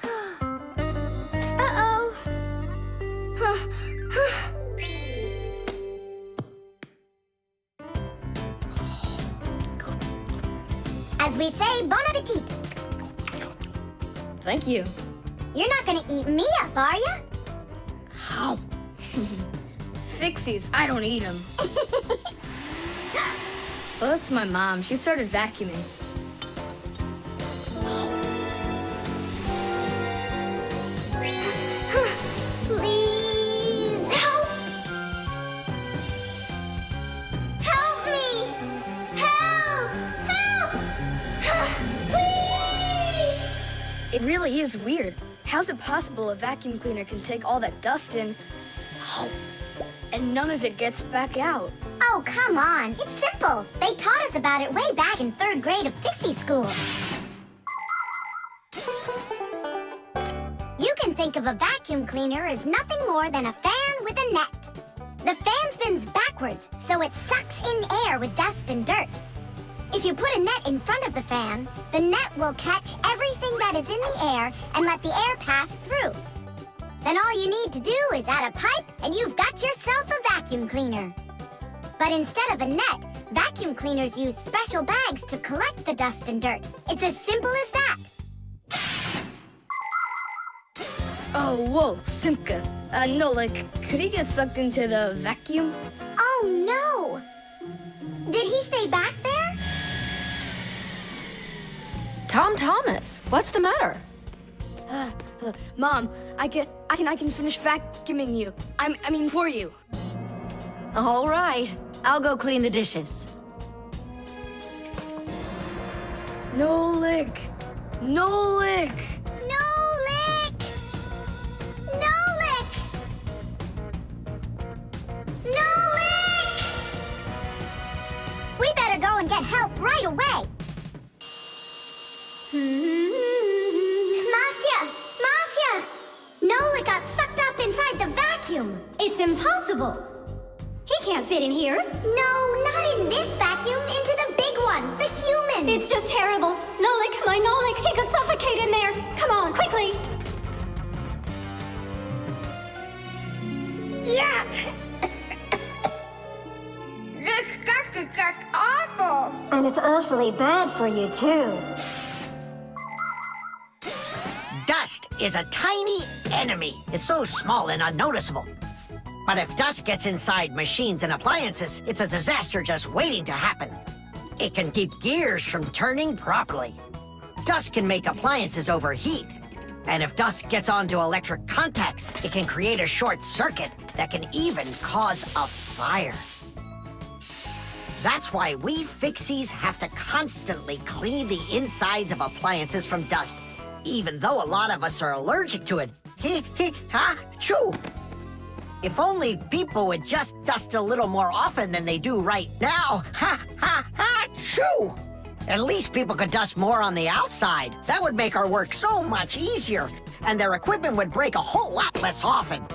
[SPEAKER 2] Uh-oh. As we say, bon appetit.
[SPEAKER 3] Thank you.
[SPEAKER 2] You're not gonna eat me up, are you?
[SPEAKER 3] How? Fixies, I don't eat them. Well, that's my mom. She started vacuuming.
[SPEAKER 2] Please help! Help me! Help! Help! Please!
[SPEAKER 3] It really is weird. How's it possible a vacuum cleaner can take all that dust in, and none of it gets back out?
[SPEAKER 2] Oh, come on. It's simple. They taught us about it way back in 3rd grade of Fixie school. You can think of a vacuum cleaner as nothing more than a fan with a net. The fan spins backwards, so it sucks in air with dust and dirt. If you put a net in front of the fan, the net will catch everything that is in the air and let the air pass through. Then all you need to do is add a pipe and you've got yourself a vacuum cleaner. But instead of a net, vacuum cleaners use special bags to collect the dust and dirt. It's as simple as that.
[SPEAKER 3] Oh, whoa, Simka. Nolik, could he get sucked into the vacuum?
[SPEAKER 2] Oh, no! Did he stay back there?
[SPEAKER 5] Tom Thomas, what's the matter?
[SPEAKER 3] Mom, I can finish vacuuming you. I mean for you.
[SPEAKER 5] All right, I'll go clean the dishes.
[SPEAKER 3] Nolik! Nolik!
[SPEAKER 2] Nolik! Nolik! Nolik! We better go and get help right away. Masya! Masya! Nolik got sucked up inside the vacuum.
[SPEAKER 1] It's impossible. He can't fit in here.
[SPEAKER 2] No, not in this vacuum. Into the big one, the human.
[SPEAKER 1] It's just terrible. Nolik, my Nolik, he could suffocate in there. Come on, quickly.
[SPEAKER 2] Yuck! This dust is just awful.
[SPEAKER 1] And it's awfully bad for you, too.
[SPEAKER 4] Dust is a tiny enemy. It's so small and unnoticeable. But if dust gets inside machines and appliances, it's a disaster just waiting to happen. It can keep gears from turning properly. Dust can make appliances overheat. And if dust gets onto electric contacts, it can create a short circuit that can even cause a fire. That's why we Fixies have to constantly clean the insides of appliances from dust, even though a lot of us are allergic to it. Ha, choo! If only people would just dust a little more often than they do right now. Ha, ha, ha, shoo! At least people could dust more on the outside. That would make our work so much easier, and their equipment would break a whole lot less often.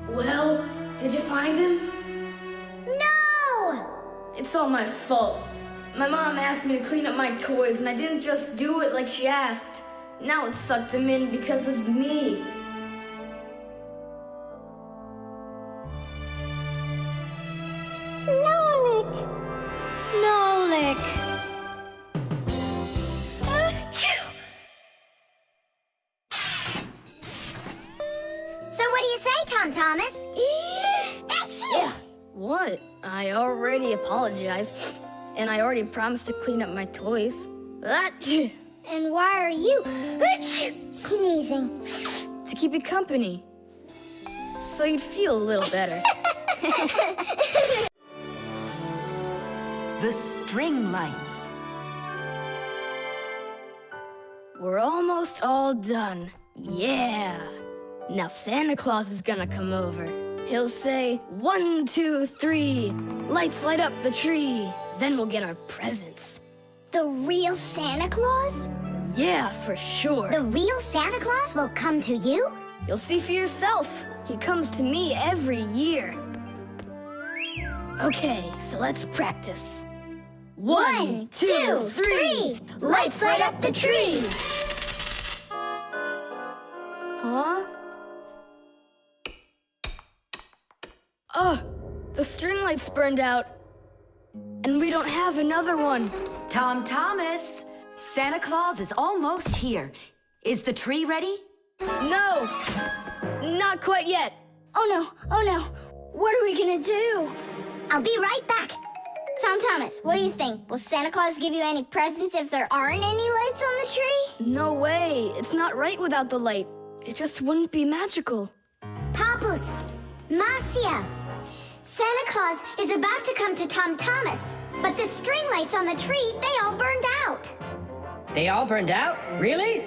[SPEAKER 3] Well, did you find him?
[SPEAKER 2] No!
[SPEAKER 3] It's all my fault. My mom asked me to clean up my toys, and I didn't just do it like she asked. Now it sucked him in because of me.
[SPEAKER 1] Nolik! Nolik!
[SPEAKER 2] So what do you say, Tom Thomas?
[SPEAKER 3] What? I already apologized, and I already promised to clean up my toys.
[SPEAKER 2] And why are you sneezing?
[SPEAKER 3] To keep you company, so you'd feel a little better.
[SPEAKER 8] The string lights.
[SPEAKER 3] We're almost all done. Yeah. Now Santa Claus is gonna come over. He'll say, 1, 2, 3, lights light up the tree. Then we'll get our presents.
[SPEAKER 2] The real Santa Claus?
[SPEAKER 3] Yeah, for sure.
[SPEAKER 2] The real Santa Claus will come to you?
[SPEAKER 3] You'll see for yourself. He comes to me every year. Okay, so let's practice. 1, 2, 3,
[SPEAKER 2] lights light up the tree.
[SPEAKER 3] Huh? Oh, the string light's burned out. And we don't have another one.
[SPEAKER 5] Tom Thomas, Santa Claus is almost here. Is the tree ready?
[SPEAKER 3] No, not quite yet.
[SPEAKER 2] Oh no. What are we gonna do? I'll be right back. Tom Thomas, what do you think? Will Santa Claus give you any presents if there aren't any lights on the tree?
[SPEAKER 3] No way. It's not right without the light. It just wouldn't be magical.
[SPEAKER 2] Papus, Marcia, Santa Claus is about to come to Tom Thomas, but the string lights on the tree, they all burned out.
[SPEAKER 6] They all burned out? Really?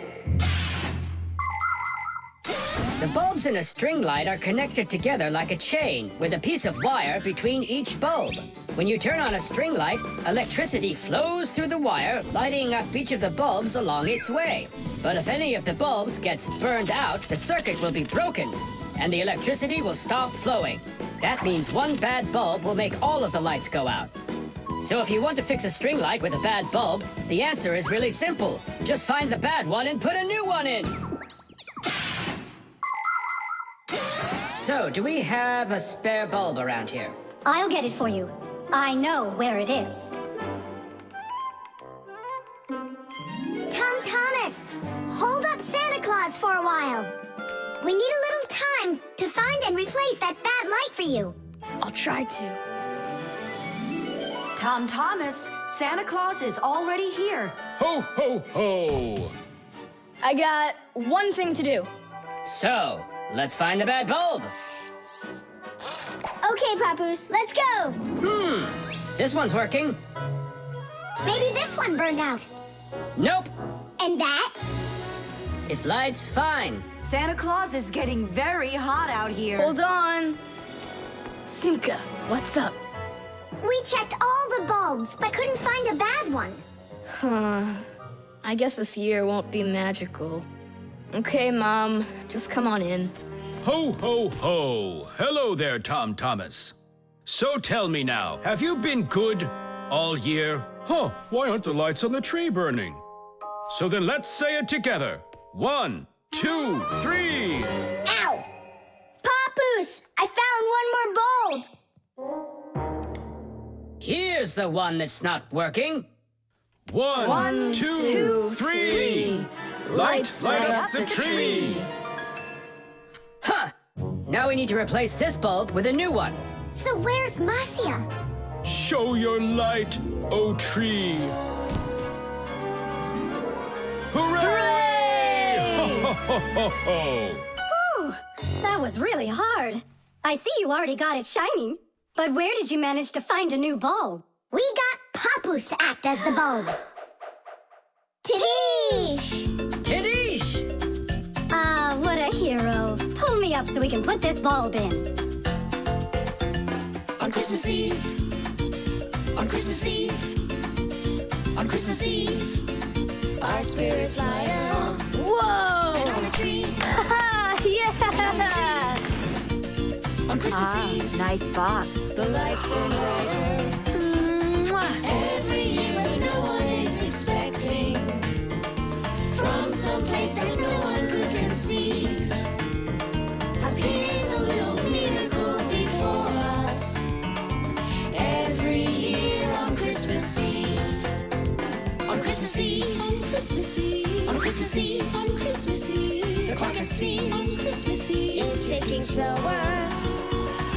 [SPEAKER 6] The bulbs in a string light are connected together like a chain with a piece of wire between each bulb. When you turn on a string light, electricity flows through the wire, lighting up each of the bulbs along its way. But if any of the bulbs gets burned out, the circuit will be broken, and the electricity will stop flowing. That means one bad bulb will make all of the lights go out. So if you want to fix a string light with a bad bulb, the answer is really simple. Just find the bad one and put a new one in. So, do we have a spare bulb around here?
[SPEAKER 1] I'll get it for you. I know where it is.
[SPEAKER 2] Tom Thomas, hold up Santa Claus for a while. We need a little time to find and replace that bad light for you.
[SPEAKER 3] I'll try to.
[SPEAKER 5] Tom Thomas, Santa Claus is already here.
[SPEAKER 9] Ho, ho, ho!
[SPEAKER 3] I got one thing to do.
[SPEAKER 6] So, let's find the bad bulb.
[SPEAKER 2] Okay, Papoose, let's go.
[SPEAKER 6] This one's working.
[SPEAKER 2] Maybe this one burned out.
[SPEAKER 6] Nope.
[SPEAKER 2] And that?
[SPEAKER 6] It lights fine.
[SPEAKER 5] Santa Claus is getting very hot out here.
[SPEAKER 3] Hold on. Simka, what's up?
[SPEAKER 2] We checked all the bulbs, but couldn't find a bad one.
[SPEAKER 3] I guess this year won't be magical. Okay, Mom, just come on in.
[SPEAKER 9] Ho, ho, ho! Hello there, Tom Thomas. So tell me now, have you been good all year? Huh, why aren't the lights on the tree burning? So then let's say it together. 1, 2, 3.
[SPEAKER 2] Ow! Papoose, I found one more bulb.
[SPEAKER 6] Here's the one that's not working.
[SPEAKER 9] 1, 2, 3. Light up the tree.
[SPEAKER 6] Huh! Now we need to replace this bulb with a new one.
[SPEAKER 2] So where's Marcia?
[SPEAKER 9] Show your light, O tree. Hooray! Ho, ho, ho, ho.
[SPEAKER 1] Whew, that was really hard. I see you already got it shining. But where did you manage to find a new bulb?
[SPEAKER 2] We got Papoose to act as the bulb. Tish!
[SPEAKER 1] up so we can put this bulb in.
[SPEAKER 7] On Christmas Eve, on Christmas Eve, on Christmas Eve, our spirits light up.
[SPEAKER 3] Whoa!
[SPEAKER 7] And on the tree,
[SPEAKER 3] Yeah!
[SPEAKER 7] on Christmas Eve,
[SPEAKER 5] Nice box.
[SPEAKER 7] the lights burn brighter. Every year when no one is expecting, from some place that no one could conceive, appears a little miracle before us. Every year on Christmas Eve, on Christmas Eve, on Christmas Eve, on Christmas Eve, on Christmas Eve, the clock it seems on Christmas Eve is ticking slower.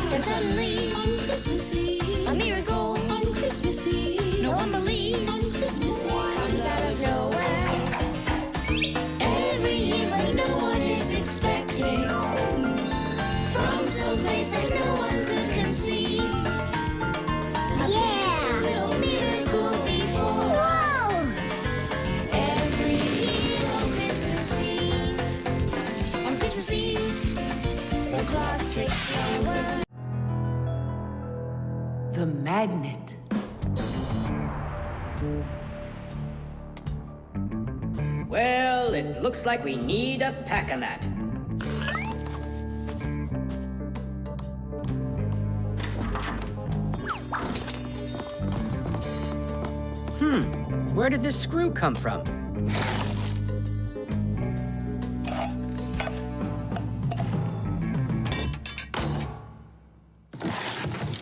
[SPEAKER 7] Then suddenly on Christmas Eve, a miracle on Christmas Eve, no one believes on Christmas Eve comes out of nowhere. Every year when no one is expecting, from some place that no one could conceive. Yeah, a little miracle before us. Every year on Christmas Eve, on Christmas Eve, the clock ticks slower.
[SPEAKER 8] The magnet.
[SPEAKER 6] Well, it looks like we need a pack-a-mat.
[SPEAKER 10] Where did this screw come from?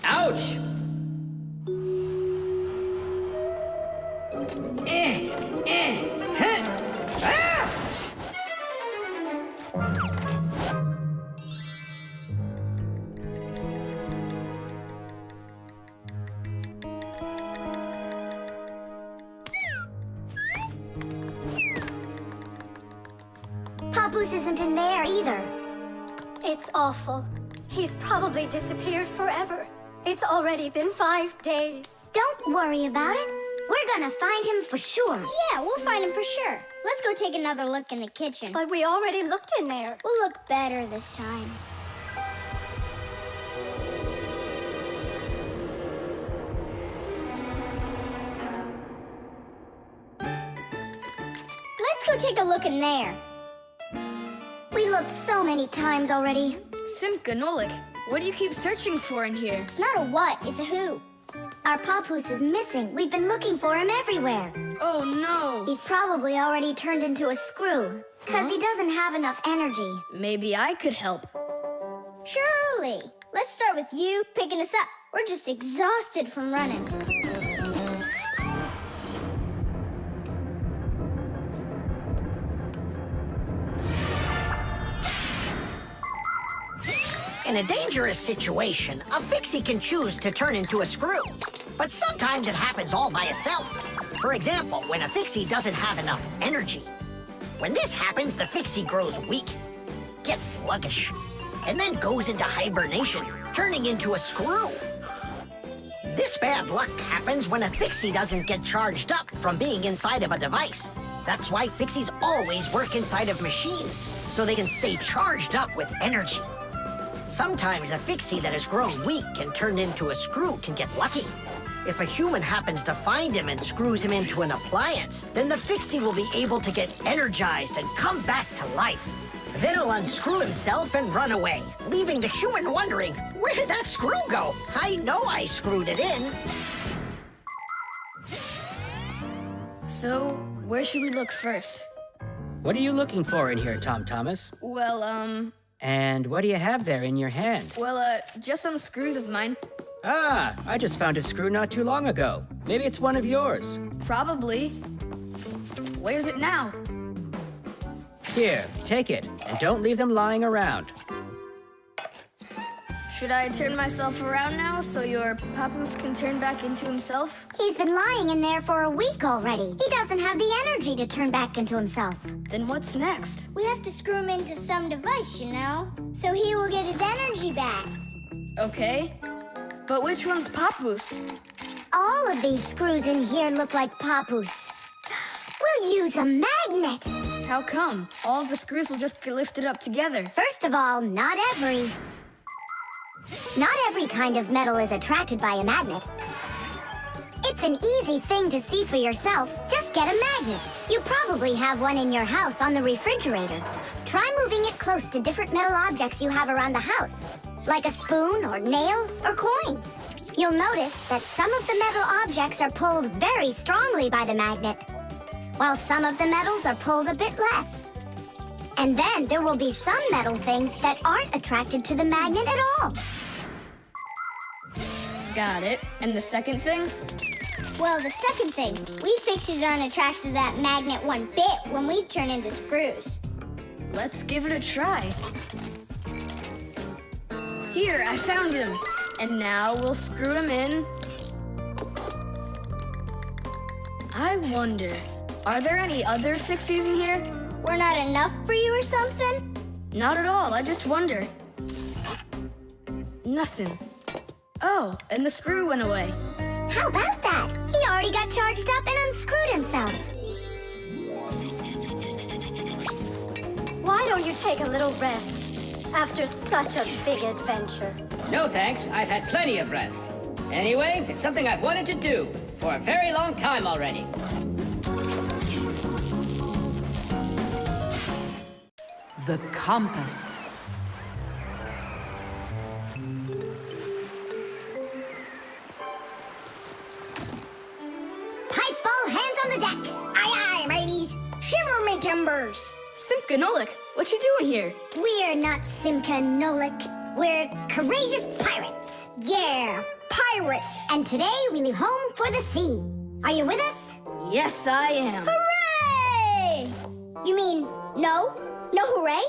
[SPEAKER 6] Ouch! Huh. Ah!
[SPEAKER 2] Papoose isn't in there either.
[SPEAKER 1] It's awful. He's probably disappeared forever. It's already been 5 days.
[SPEAKER 2] Don't worry about it. We're gonna find him for sure. Yeah, we'll find him for sure. Let's go take another look in the kitchen.
[SPEAKER 1] But we already looked in there.
[SPEAKER 2] We'll look better this time. Let's go take a look in there. We looked so many times already.
[SPEAKER 3] Simka, Nolik, what do you keep searching for in here?
[SPEAKER 2] It's not a what, it's a who. Our Papoose is missing. We've been looking for him everywhere.
[SPEAKER 3] Oh no!
[SPEAKER 2] He's probably already turned into a screw, because he doesn't have enough energy.
[SPEAKER 3] Maybe I could help.
[SPEAKER 2] Surely. Let's start with you picking us up. We're just exhausted from running.
[SPEAKER 4] In a dangerous situation, a Fixie can choose to turn into a screw. But sometimes it happens all by itself. For example, when a Fixie doesn't have enough energy. When this happens, the Fixie grows weak, gets sluggish, and then goes into hibernation, turning into a screw. This bad luck happens when a Fixie doesn't get charged up from being inside of a device. That's why Fixies always work inside of machines, so they can stay charged up with energy. Sometimes a Fixie that has grown weak and turned into a screw can get lucky. If a human happens to find him and screws him into an appliance, then the Fixie will be able to get energized and come back to life. Then he'll unscrew himself and run away, leaving the human wondering, where did that screw go? I know I screwed it in.
[SPEAKER 3] So, where should we look first?
[SPEAKER 10] What are you looking for in here, Tom Thomas?
[SPEAKER 3] Well,
[SPEAKER 10] And what do you have there in your hand?
[SPEAKER 3] just some screws of mine.
[SPEAKER 10] Ah, I just found a screw not too long ago. Maybe it's one of yours.
[SPEAKER 3] Probably. Where's it now?
[SPEAKER 10] Here, take it, and don't leave them lying around.
[SPEAKER 3] Should I turn myself around now so your Papoose can turn back into himself?
[SPEAKER 2] He's been lying in there for a week already. He doesn't have the energy to turn back into himself.
[SPEAKER 3] Then what's next?
[SPEAKER 2] We have to screw him into some device, you know, so he will get his energy back.
[SPEAKER 3] Okay. But which one's Papoose?
[SPEAKER 2] All of these screws in here look like Papoose. We'll use a magnet.
[SPEAKER 3] How come? All of the screws will just get lifted up together.
[SPEAKER 2] First of all, not every kind of metal is attracted by a magnet. It's an easy thing to see for yourself. Just get a magnet. You probably have one in your house on the refrigerator. Try moving it close to different metal objects you have around the house, like a spoon or nails or coins. You'll notice that some of the metal objects are pulled very strongly by the magnet, while some of the metals are pulled a bit less. And then there will be some metal things that aren't attracted to the magnet at all.
[SPEAKER 3] Got it. And the second thing?
[SPEAKER 7] Well, the second thing, we Fixies aren't attracted to that magnet one bit when we turn into screws.
[SPEAKER 3] Let's give it a try. Here, I found him. And now we'll screw him in. I wonder, are there any other Fixies in here?
[SPEAKER 7] We're not enough for you or something?
[SPEAKER 3] Not at all, I just wonder. Nothing. Oh, and the screw went away.
[SPEAKER 2] How about that? He already got charged up and unscrewed himself.
[SPEAKER 1] Why don't you take a little rest after such a big adventure?
[SPEAKER 6] No thanks, I've had plenty of rest. Anyway, it's something I've wanted to do for a very long time already.
[SPEAKER 8] The compass.
[SPEAKER 2] Pipe all hands on the deck.
[SPEAKER 7] Aye, aye, mateys. Shimmer me timbers.
[SPEAKER 3] Simka and Nolik, what you doing here?
[SPEAKER 2] We're not Simka and Nolik. We're courageous pirates.
[SPEAKER 7] Yeah, pirates.
[SPEAKER 2] And today we leave home for the sea. Are you with us?
[SPEAKER 3] Yes, I am.
[SPEAKER 7] Hooray! You mean no? No hooray?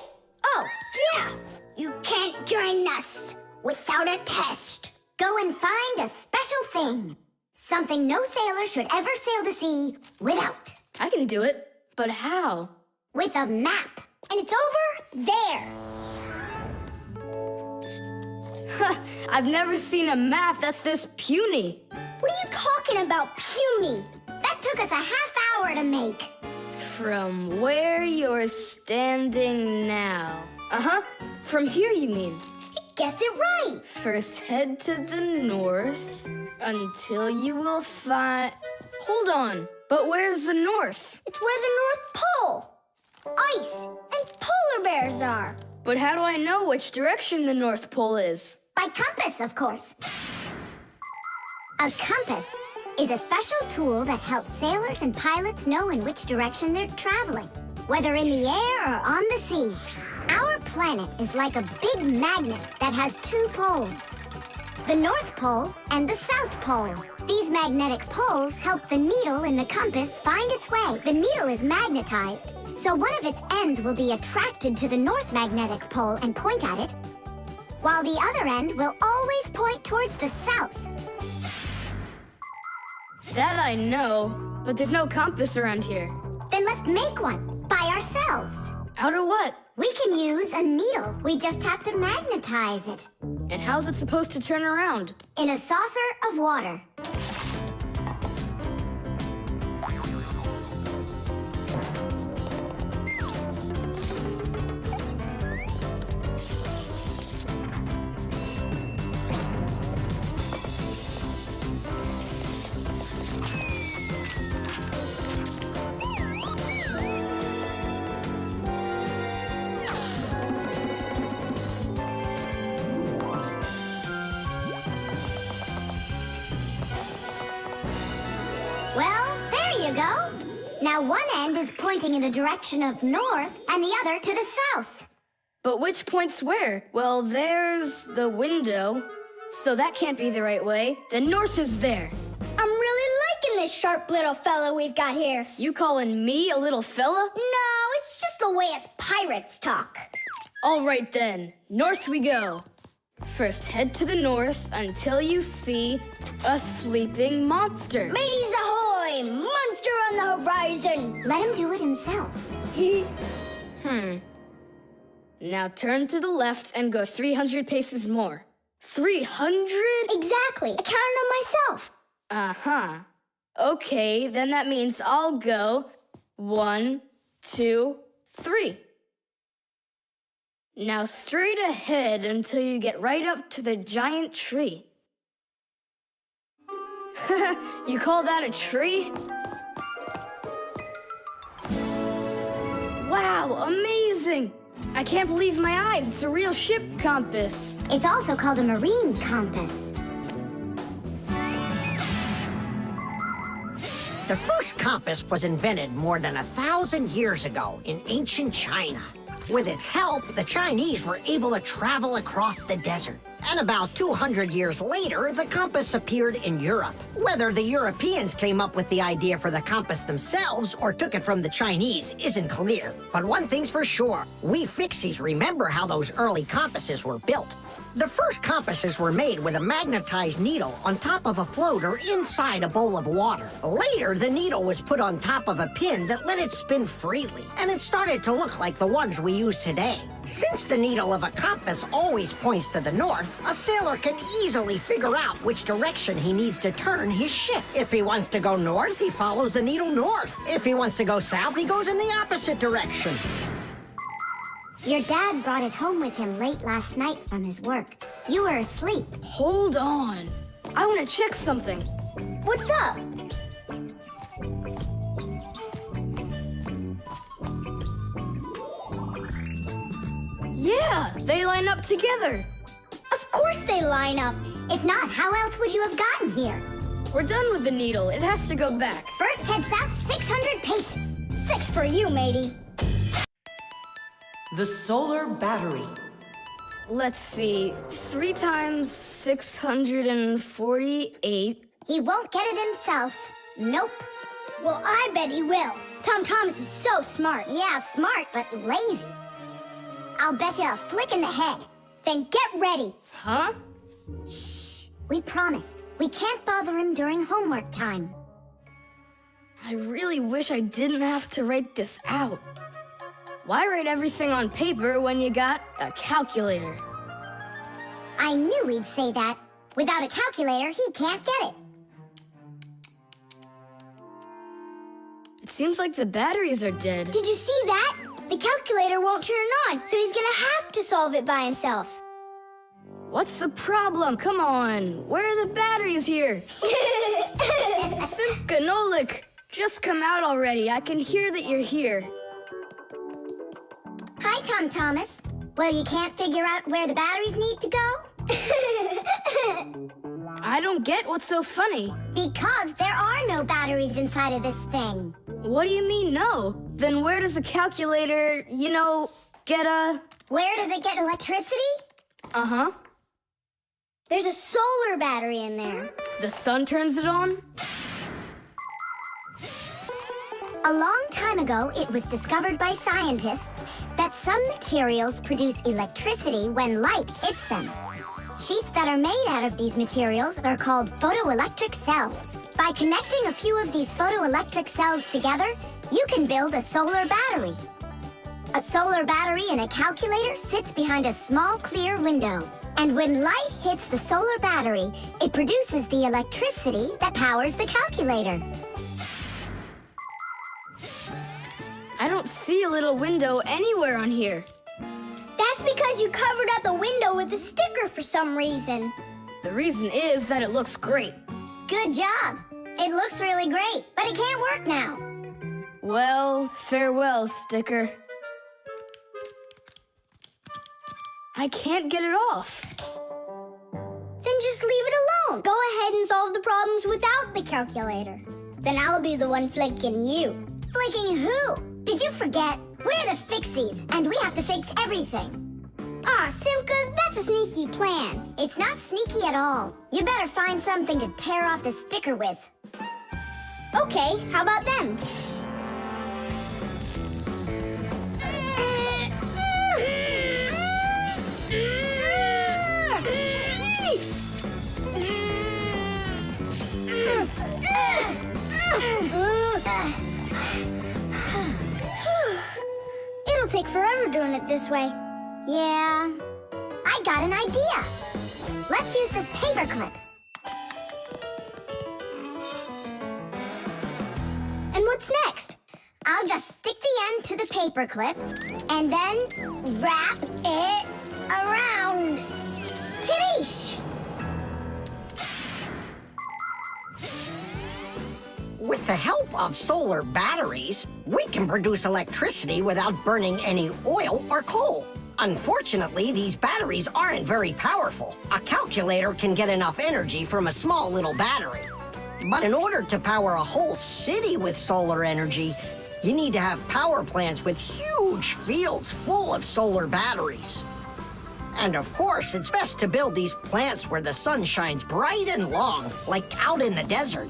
[SPEAKER 7] Oh, yeah. You can't join us without a test.
[SPEAKER 2] Go and find a special thing. Something no sailor should ever sail the sea without.
[SPEAKER 3] I can do it, but how?
[SPEAKER 2] With a map.
[SPEAKER 7] And it's over there.
[SPEAKER 3] I've never seen a map that's this puny.
[SPEAKER 7] What are you talking about, puny?
[SPEAKER 2] That took us a half hour to make.
[SPEAKER 3] From where you're standing now. Uh-huh. From here, you mean?
[SPEAKER 7] Guessed it right.
[SPEAKER 3] First, head to the north until you will find... Hold on. But where's the north?
[SPEAKER 7] It's where the North Pole, ice, and polar bears are.
[SPEAKER 3] But how do I know which direction the North Pole is?
[SPEAKER 2] By compass, of course. A compass is a special tool that helps sailors and pilots know in which direction they're traveling, whether in the air or on the sea. Our planet is like a big magnet that has two poles, the North Pole and the South Pole. These magnetic poles help the needle in the compass find its way. The needle is magnetized, so one of its ends will be attracted to the North Magnetic Pole and point at it, while the other end will always point towards the South.
[SPEAKER 3] That I know, but there's no compass around here.
[SPEAKER 2] Then let's make one by ourselves.
[SPEAKER 3] Out of what?
[SPEAKER 2] We can use a needle. We just have to magnetize it.
[SPEAKER 3] And how's it supposed to turn around?
[SPEAKER 2] In a saucer of water. Well, there you go. Now one end is pointing in the direction of north and the other to the south.
[SPEAKER 3] But which point's where? Well, there's the window, so that can't be the right way. The north is there.
[SPEAKER 7] I'm really liking this sharp little fella we've got here.
[SPEAKER 3] You calling me a little fella?
[SPEAKER 7] No, it's just the way us pirates talk.
[SPEAKER 3] All right then, north we go. First, head to the north until you see a sleeping monster.
[SPEAKER 7] Mateys ahoy! Monster on the horizon!
[SPEAKER 2] Let him do it himself.
[SPEAKER 3] Now turn to the left and go 300 paces more. 300?
[SPEAKER 7] Exactly. I counted on myself.
[SPEAKER 3] Uh-huh. Okay, then that means I'll go 1, 2, 3. Now straight ahead until you get right up to the giant tree. You call that a tree? Wow, amazing! I can't believe my eyes. It's a real ship compass.
[SPEAKER 2] It's also called a marine compass.
[SPEAKER 4] The first compass was invented more than 1,000 years ago in ancient China. With its help, the Chinese were able to travel across the desert. And about 200 years later, the compass appeared in Europe. Whether the Europeans came up with the idea for the compass themselves or took it from the Chinese isn't clear. But one thing's for sure, we Fixies remember how those early compasses were built. The first compasses were made with a magnetized needle on top of a floater inside a bowl of water. Later, the needle was put on top of a pin that let it spin freely, and it started to look like the ones we use today. Since the needle of a compass always points to the north, a sailor can easily figure out which direction he needs to turn his ship. If he wants to go north, he follows the needle north. If he wants to go south, he goes in the opposite direction.
[SPEAKER 2] Your dad brought it home with him late last night from his work. You were asleep.
[SPEAKER 3] Hold on. I want to check something.
[SPEAKER 7] What's up?
[SPEAKER 3] Yeah, they line up together.
[SPEAKER 2] Of course they line up. If not, how else would you have gotten here?
[SPEAKER 3] We're done with the needle. It has to go back.
[SPEAKER 2] First head south 600 paces.
[SPEAKER 7] 6 for you, matey.
[SPEAKER 8] The solar battery.
[SPEAKER 3] Let's see. 3 times 648.
[SPEAKER 2] He won't get it himself. Nope.
[SPEAKER 7] Well, I bet he will. Tom Thomas is so smart.
[SPEAKER 2] Yeah, smart, but lazy. I'll bet you a flick in the head.
[SPEAKER 7] Then get ready.
[SPEAKER 3] Huh?
[SPEAKER 2] Shh. We promise. We can't bother him during homework time.
[SPEAKER 3] I really wish I didn't have to write this out. Why write everything on paper when you got a calculator?
[SPEAKER 2] I knew he'd say that. Without a calculator, he can't get it.
[SPEAKER 3] It seems like the batteries are dead.
[SPEAKER 7] Did you see that? The calculator won't turn on, so he's gonna have to solve it by himself.
[SPEAKER 3] What's the problem? Come on. Where are the batteries here? Simka and Nolik, just come out already. I can hear that you're here.
[SPEAKER 2] Hi, Tom Thomas. Well, you can't figure out where the batteries need to go?
[SPEAKER 3] I don't get what's so funny.
[SPEAKER 2] Because there are no batteries inside of this thing.
[SPEAKER 3] What do you mean, no? Then where does the calculator, get a...
[SPEAKER 2] Where does it get electricity?
[SPEAKER 3] Uh-huh.
[SPEAKER 7] There's a solar battery in there.
[SPEAKER 3] The sun turns it on?
[SPEAKER 2] A long time ago, it was discovered by scientists that some materials produce electricity when light hits them. Sheets that are made out of these materials are called photoelectric cells. By connecting a few of these photoelectric cells together, you can build a solar battery. A solar battery in a calculator sits behind a small clear window. And when light hits the solar battery, it produces the electricity that powers the calculator.
[SPEAKER 3] I don't see a little window anywhere on here.
[SPEAKER 7] That's because you covered up the window with a sticker for some reason.
[SPEAKER 3] The reason is that it looks great.
[SPEAKER 2] Good job. It looks really great, but it can't work now.
[SPEAKER 3] Well, farewell, sticker. I can't get it off.
[SPEAKER 7] Then just leave it alone. Go ahead and solve the problems without the calculator. Then I'll be the one flicking you.
[SPEAKER 2] Flicking who? Did you forget? We're the Fixies, and we have to fix everything.
[SPEAKER 7] Ah, Simka, that's a sneaky plan.
[SPEAKER 2] It's not sneaky at all. You better find something to tear off the sticker with.
[SPEAKER 7] Okay, how about them? It'll take forever doing it this way.
[SPEAKER 2] Yeah, I got an idea. Let's use this paperclip.
[SPEAKER 7] And what's next?
[SPEAKER 2] I'll just stick the end to the paper clip and then wrap it around. Tish!
[SPEAKER 4] With the help of solar batteries, we can produce electricity without burning any oil or coal. Unfortunately, these batteries aren't very powerful. A calculator can get enough energy from a small little battery. But in order to power a whole city with solar energy, you need to have power plants with huge fields full of solar batteries. And of course, it's best to build these plants where the sun shines bright and long, like out in the desert.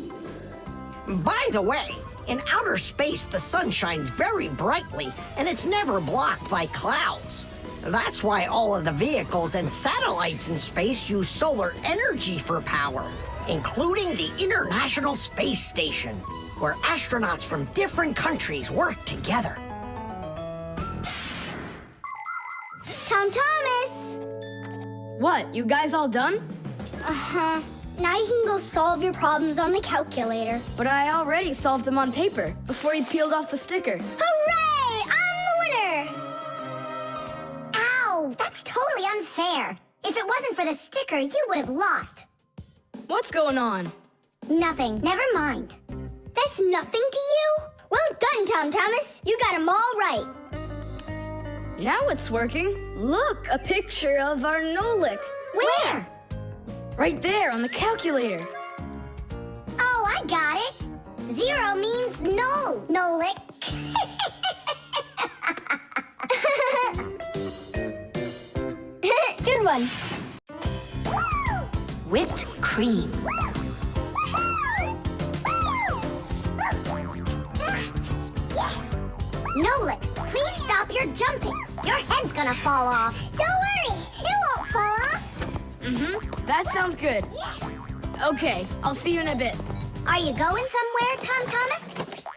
[SPEAKER 4] By the way, in outer space, the sun shines very brightly, and it's never blocked by clouds. That's why all of the vehicles and satellites in space use solar energy for power, including the International Space Station, where astronauts from different countries work together.
[SPEAKER 2] Tom Thomas!
[SPEAKER 3] What, you guys all done?
[SPEAKER 2] Uh-huh. Now you can go solve your problems on the calculator.
[SPEAKER 3] But I already solved them on paper before you peeled off the sticker.
[SPEAKER 2] Hooray! I'm the winner! Ow! That's totally unfair. If it wasn't for the sticker, you would have lost.
[SPEAKER 3] What's going on?
[SPEAKER 2] Nothing. Never mind. That's nothing to you? Well done, Tom Thomas. You got them all right.
[SPEAKER 3] Now it's working. Look, a picture of our Nolik.
[SPEAKER 2] Where?
[SPEAKER 3] Right there on the calculator.
[SPEAKER 2] Oh, I got it. 0 means no, Nolik. Good one.
[SPEAKER 5] Whipped cream.
[SPEAKER 2] Nolik, please stop your jumping. Your head's gonna fall off. Don't worry, it won't fall off.
[SPEAKER 3] That sounds good. Okay, I'll see you in a bit.
[SPEAKER 2] Are you going somewhere, Tom Thomas?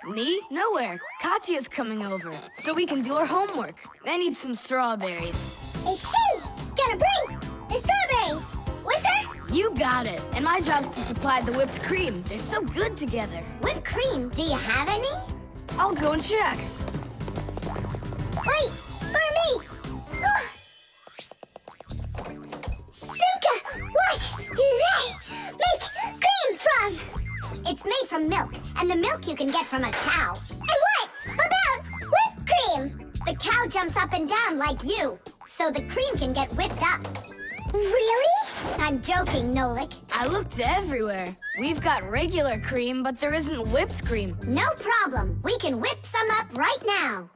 [SPEAKER 3] Me? Nowhere. Katya's coming over, so we can do our homework. I need some strawberries.
[SPEAKER 2] Is she gonna bring the strawberries with her?
[SPEAKER 3] You got it. And my job's to supply the whipped cream. They're so good together.
[SPEAKER 2] Whipped cream, do you have any?
[SPEAKER 3] I'll go and check.
[SPEAKER 2] Wait, for me! Ugh. Simka, what do they make cream from? It's made from milk, and the milk you can get from a cow. And what about whipped cream? The cow jumps up and down like you, so the cream can get whipped up. Really? I'm joking, Nolik.
[SPEAKER 3] I looked everywhere. We've got regular cream, but there isn't whipped cream.
[SPEAKER 2] No problem. We can whip some up right now.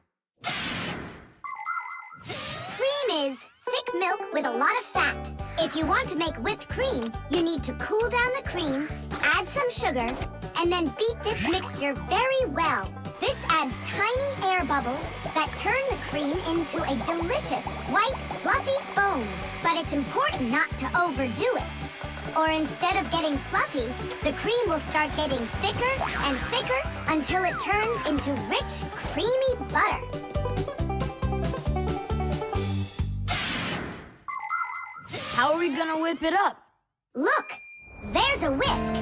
[SPEAKER 2] Cream is thick milk with a lot of fat. If you want to make whipped cream, you need to cool down the cream, add some sugar, and then beat this mixture very well. This adds tiny air bubbles that turn the cream into a delicious, white, fluffy foam. But it's important not to overdo it. Or instead of getting fluffy, the cream will start getting thicker and thicker until it turns into rich, creamy butter.
[SPEAKER 3] How are we gonna whip it up?
[SPEAKER 2] Look, there's a whisk.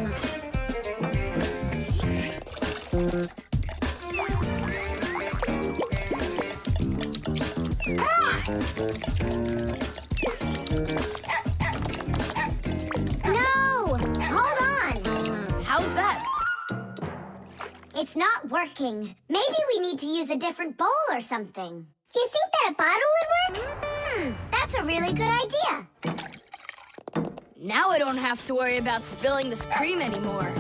[SPEAKER 2] No! Hold on!
[SPEAKER 3] How's that?
[SPEAKER 2] It's not working. Maybe we need to use a different bowl or something. Do you think that a bottle would work? That's a really good idea.
[SPEAKER 3] Now I don't have to worry about spilling this cream anymore.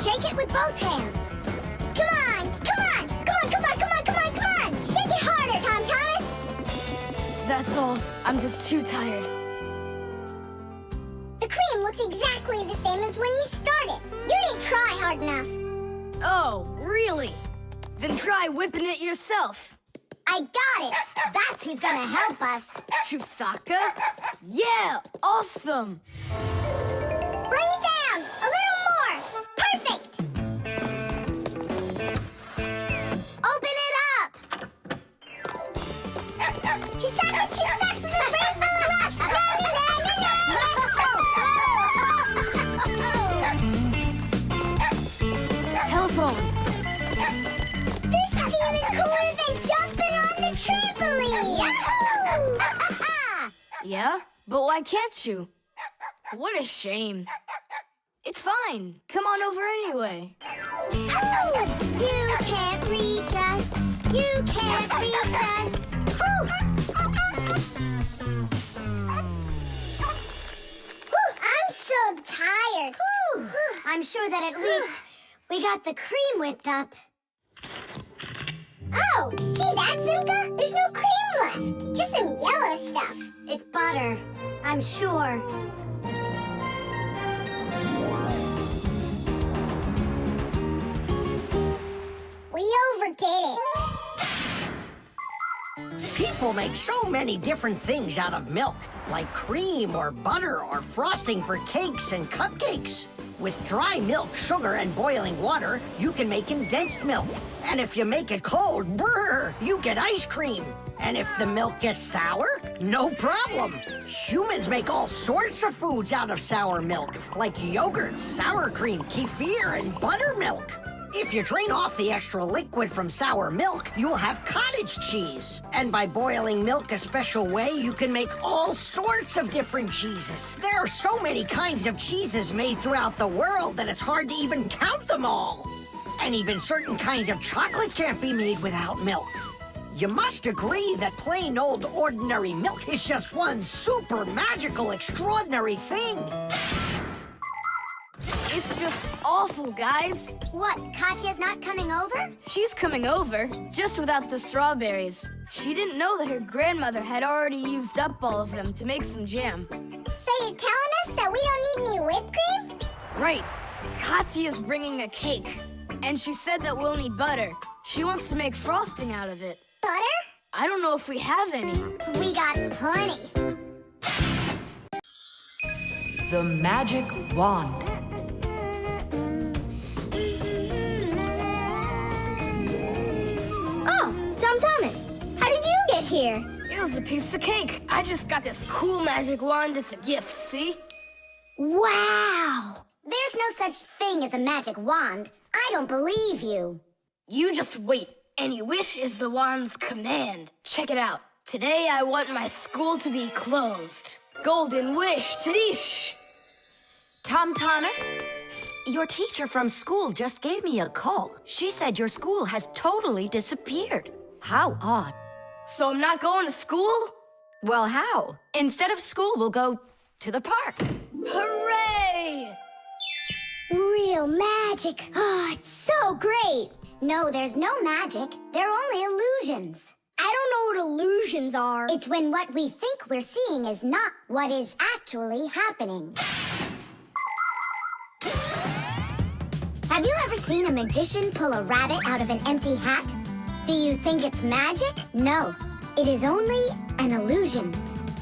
[SPEAKER 2] Shake it with both hands. Come on, come on, come on, come on, come on, come on, come on! Shake it harder, Tom Thomas!
[SPEAKER 3] That's all. I'm just too tired.
[SPEAKER 2] The cream looks exactly the same as when you started. You didn't try hard enough.
[SPEAKER 3] Oh, really? Then try whipping it yourself.
[SPEAKER 2] I got it. That's who's gonna help us.
[SPEAKER 3] Chusaka? Yeah, awesome.
[SPEAKER 2] Bring it down. A little more. Perfect. Open it up. Chusaka, Chusaka, the rainbow rocks. Na, na, na, na, na.
[SPEAKER 3] Yeah? But why can't you? What a shame. It's fine. Come on over anyway.
[SPEAKER 2] You can't reach us. You can't reach us. Whew. I'm so tired. Whew. I'm sure that at least we got the cream whipped up. Oh, see that, Simka? There's no cream left. Just some yellow stuff.
[SPEAKER 1] It's butter, I'm sure.
[SPEAKER 2] We overdid it.
[SPEAKER 4] People make so many different things out of milk, like cream or butter or frosting for cakes and cupcakes. With dry milk, sugar, and boiling water, you can make condensed milk. And if you make it cold, brr, you get ice cream. And if the milk gets sour, no problem. Humans make all sorts of foods out of sour milk, like yogurt, sour cream, kefir, and buttermilk. If you drain off the extra liquid from sour milk, you'll have cottage cheese. And by boiling milk a special way, you can make all sorts of different cheeses. There are so many kinds of cheeses made throughout the world that it's hard to even count them all. And even certain kinds of chocolate can't be made without milk. You must agree that plain old ordinary milk is just one super magical, extraordinary thing.
[SPEAKER 3] It's just awful, guys.
[SPEAKER 2] What, Katya's not coming over?
[SPEAKER 3] She's coming over, just without the strawberries. She didn't know that her grandmother had already used up all of them to make some jam.
[SPEAKER 2] So you're telling us that we don't need any whipped cream?
[SPEAKER 3] Right. Katya's bringing a cake, and she said that we'll need butter. She wants to make frosting out of it.
[SPEAKER 2] Butter?
[SPEAKER 3] I don't know if we have any.
[SPEAKER 2] We got plenty.
[SPEAKER 8] The magic wand.
[SPEAKER 2] Oh, Tom Thomas, how did you get here?
[SPEAKER 3] It was a piece of cake. I just got this cool magic wand as a gift, see?
[SPEAKER 2] Wow! There's no such thing as a magic wand. I don't believe you.
[SPEAKER 3] You just wait. Any wish is the wand's command. Check it out. Today I want my school to be closed. Golden wish, Tadish!
[SPEAKER 5] Tom Thomas, your teacher from school just gave me a call. She said your school has totally disappeared. How odd.
[SPEAKER 3] So I'm not going to school?
[SPEAKER 5] Well, how? Instead of school, we'll go to the park.
[SPEAKER 3] Hooray!
[SPEAKER 2] Real magic. Oh, it's so great. No, there's no magic. They're only illusions. I don't know what illusions are. It's when what we think we're seeing is not what is actually happening. Have you ever seen a magician pull a rabbit out of an empty hat? Do you think it's magic? No, it is only an illusion.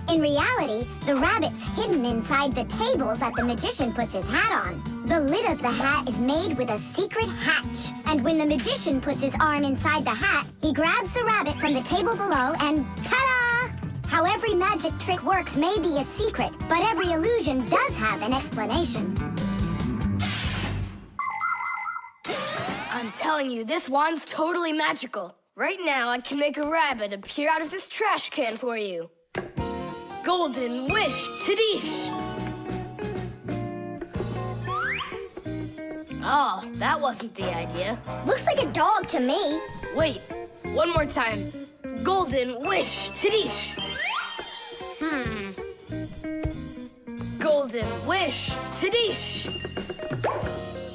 [SPEAKER 2] In reality, the rabbit's hidden inside the table that the magician puts his hat on. The lid of the hat is made with a secret hatch. And when the magician puts his arm inside the hat, he grabs the rabbit from the table below and ta-da! How every magic trick works may be a secret, but every illusion does have an explanation.
[SPEAKER 3] I'm telling you, this wand's totally magical. Right now, I can make a rabbit appear out of this trash can for you. Golden wish, Tadish! Oh, that wasn't the idea.
[SPEAKER 2] Looks like a dog to me.
[SPEAKER 3] Wait, one more time. Golden wish, Tadish! Golden wish, Tadish!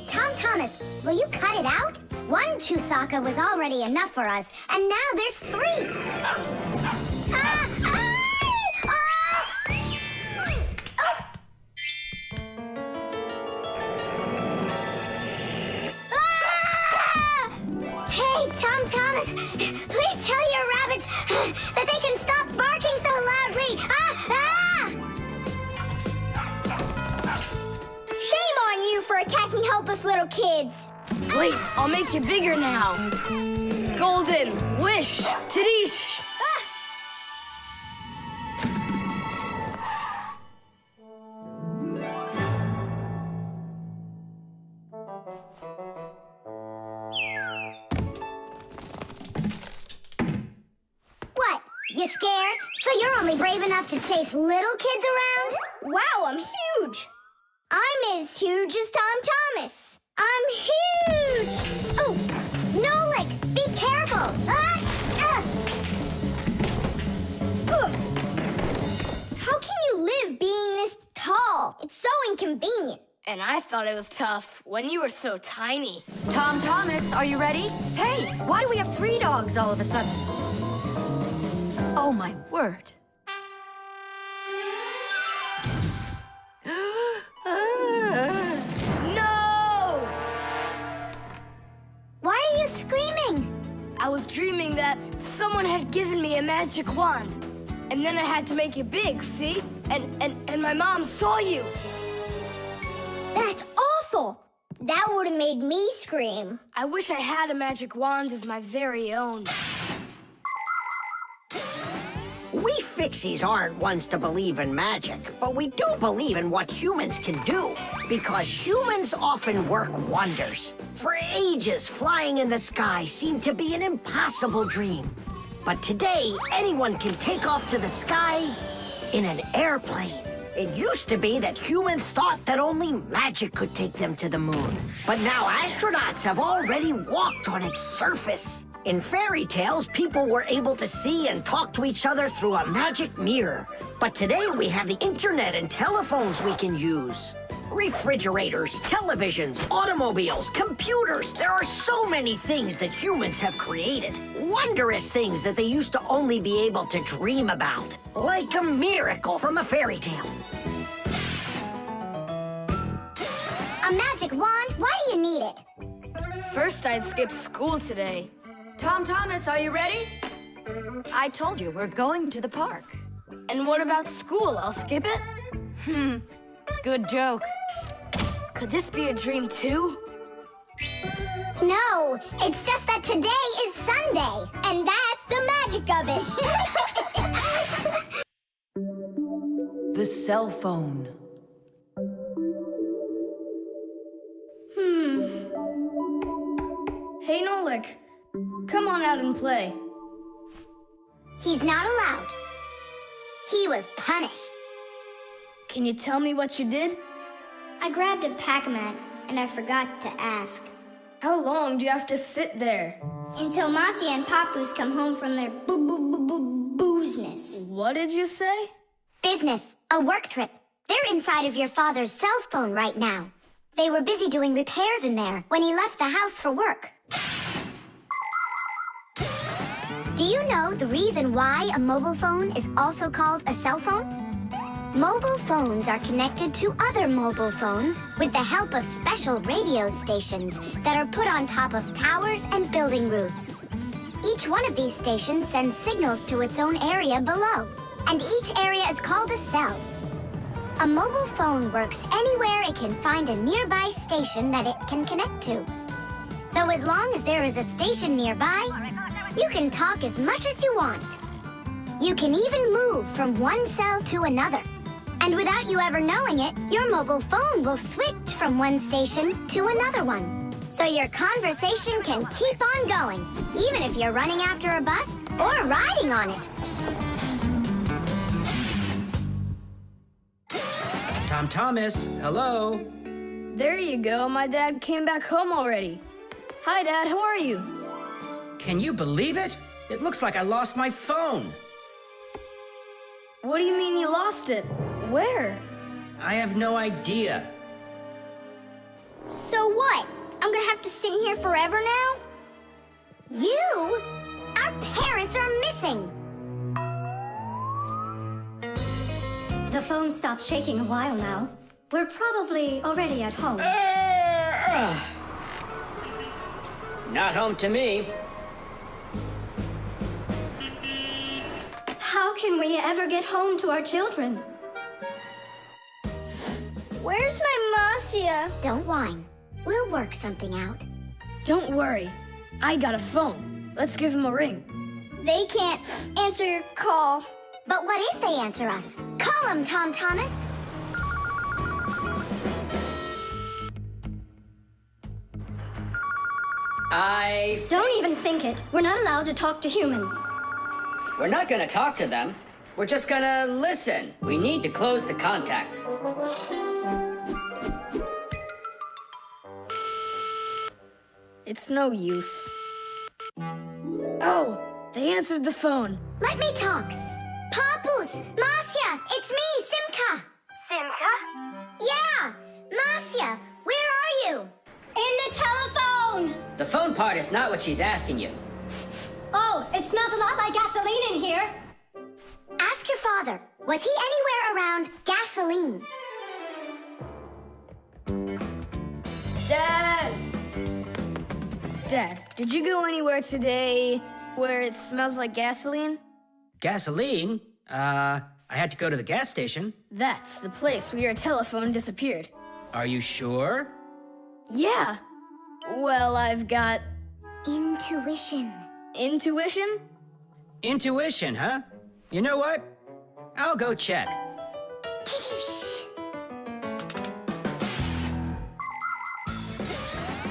[SPEAKER 2] Tom Thomas, will you cut it out? One Chusaka was already enough for us, and now there's 3. Hey, Tom Thomas, please tell your rabbits that they can stop barking so loudly. Shame on you for attacking helpless little kids.
[SPEAKER 3] Wait, I'll make you bigger now. Golden wish, Tadish!
[SPEAKER 2] What? You scared? So you're only brave enough to chase little kids around?
[SPEAKER 7] Wow, I'm huge! I'm as huge as Tom Thomas. I'm huge!
[SPEAKER 2] Oh, Nolik, be careful!
[SPEAKER 7] How can you live being this tall? It's so inconvenient.
[SPEAKER 3] And I thought it was tough when you were so tiny.
[SPEAKER 5] Tom Thomas, are you ready? Hey, why do we have 3 dogs all of a sudden? Oh, my word.
[SPEAKER 3] No!
[SPEAKER 2] Why are you screaming?
[SPEAKER 3] I was dreaming that someone had given me a magic wand. And then I had to make it big, see? And my mom saw you.
[SPEAKER 7] That's awful. That would have made me scream.
[SPEAKER 3] I wish I had a magic wand of my very own.
[SPEAKER 4] We Fixies aren't ones to believe in magic, but we do believe in what humans can do, because humans often work wonders. For ages, flying in the sky seemed to be an impossible dream. But today, anyone can take off to the sky in an airplane. It used to be that humans thought that only magic could take them to the moon. But now astronauts have already walked on its surface. In fairy tales, people were able to see and talk to each other through a magic mirror. But today we have the internet and telephones we can use. Refrigerators, televisions, automobiles, computers. There are so many things that humans have created. Wondrous things that they used to only be able to dream about. Like a miracle from a fairy tale.
[SPEAKER 2] A magic wand? Why do you need it?
[SPEAKER 3] First, I'd skip school today.
[SPEAKER 5] Tom Thomas, are you ready? I told you, we're going to the park.
[SPEAKER 3] And what about school? I'll skip it?
[SPEAKER 5] Good joke.
[SPEAKER 3] Could this be a dream too?
[SPEAKER 2] No, it's just that today is Sunday, and that's the magic of it.
[SPEAKER 8] The cell phone.
[SPEAKER 3] Hey, Nolik. Come on out and play.
[SPEAKER 2] He's not allowed. He was punished.
[SPEAKER 3] Can you tell me what you did?
[SPEAKER 7] I grabbed a Pac-Man and I forgot to ask.
[SPEAKER 3] How long do you have to sit there?
[SPEAKER 7] Until Mossy and Papoose come home from their boozness.
[SPEAKER 3] What did you say?
[SPEAKER 2] Business, a work trip. They're inside of your father's cell phone right now. They were busy doing repairs in there when he left the house for work. Do you know the reason why a mobile phone is also called a cell phone? Mobile phones are connected to other mobile phones with the help of special radio stations that are put on top of towers and building roofs. Each one of these stations sends signals to its own area below, and each area is called a cell. A mobile phone works anywhere it can find a nearby station that it can connect to. So as long as there is a station nearby, you can talk as much as you want. You can even move from one cell to another. And without you ever knowing it, your mobile phone will switch from one station to another one. So your conversation can keep on going, even if you're running after a bus or riding on it.
[SPEAKER 10] Tom Thomas, hello.
[SPEAKER 3] There you go. My dad came back home already. Hi, Dad. How are you?
[SPEAKER 10] Can you believe it? It looks like I lost my phone.
[SPEAKER 3] What do you mean you lost it? Where?
[SPEAKER 10] I have no idea.
[SPEAKER 7] So what? I'm gonna have to sit in here forever now?
[SPEAKER 2] You? Our parents are missing.
[SPEAKER 1] The phone stopped shaking a while now. We're probably already at home.
[SPEAKER 6] Not home to me.
[SPEAKER 1] How can we ever get home to our children?
[SPEAKER 7] Where's my Marcia?
[SPEAKER 2] Don't whine. We'll work something out.
[SPEAKER 3] Don't worry. I got a phone. Let's give him a ring.
[SPEAKER 7] They can't answer your call.
[SPEAKER 2] But what if they answer us? Call them, Tom Thomas.
[SPEAKER 1] Don't even think it. We're not allowed to talk to humans.
[SPEAKER 6] We're not gonna talk to them. We're just gonna listen. We need to close the contacts.
[SPEAKER 3] It's no use. Oh, they answered the phone.
[SPEAKER 2] Let me talk. Papus, Marcia, it's me, Simka.
[SPEAKER 1] Simka?
[SPEAKER 2] Yeah, Marcia, where are you?
[SPEAKER 1] In the telephone!
[SPEAKER 6] The phone part is not what she's asking you.
[SPEAKER 1] Oh, it smells a lot like gasoline in here.
[SPEAKER 2] Ask your father. Was he anywhere around gasoline?
[SPEAKER 3] Dad! Dad, did you go anywhere today where it smells like gasoline?
[SPEAKER 10] Gasoline? I had to go to the gas station.
[SPEAKER 3] That's the place where your telephone disappeared.
[SPEAKER 10] Are you sure?
[SPEAKER 3] Yeah. Well, I've got
[SPEAKER 2] Intuition.
[SPEAKER 3] intuition.
[SPEAKER 10] Intuition, huh? You know what? I'll go check.
[SPEAKER 2] Tidish.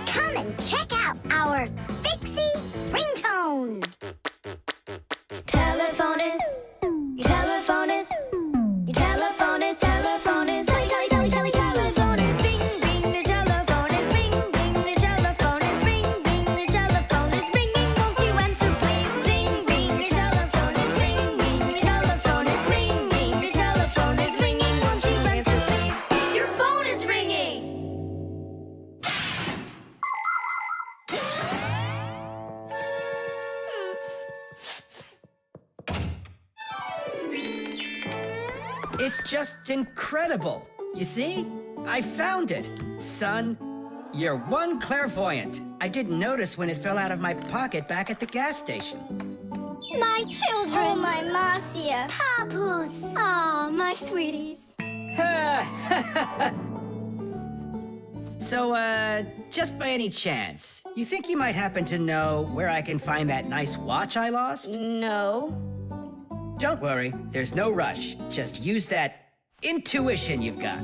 [SPEAKER 2] Come and check out our Fixie ringtone.
[SPEAKER 7] Telephonist, telephonist, telephonist, telephonist. Tele, tele, tele, tele, telephonist. Ring, ring, the telephonist. Ring, ring, the telephonist. Ring, ring, the telephonist. Ringing, won't you answer, please? Ring, ring, the telephonist. Ring, ring, the telephonist. Ring, ring, the telephonist. Ringing, won't you answer, please? Your phone is ringing.
[SPEAKER 10] It's just incredible. You see? I found it. Son, you're one clairvoyant. I didn't notice when it fell out of my pocket back at the gas station.
[SPEAKER 1] My children!
[SPEAKER 7] Oh, my Marcia.
[SPEAKER 2] Papus.
[SPEAKER 1] Aw, my sweeties.
[SPEAKER 10] So, just by any chance, you think you might happen to know where I can find that nice watch I lost?
[SPEAKER 3] No.
[SPEAKER 10] Don't worry, there's no rush. Just use that intuition you've got.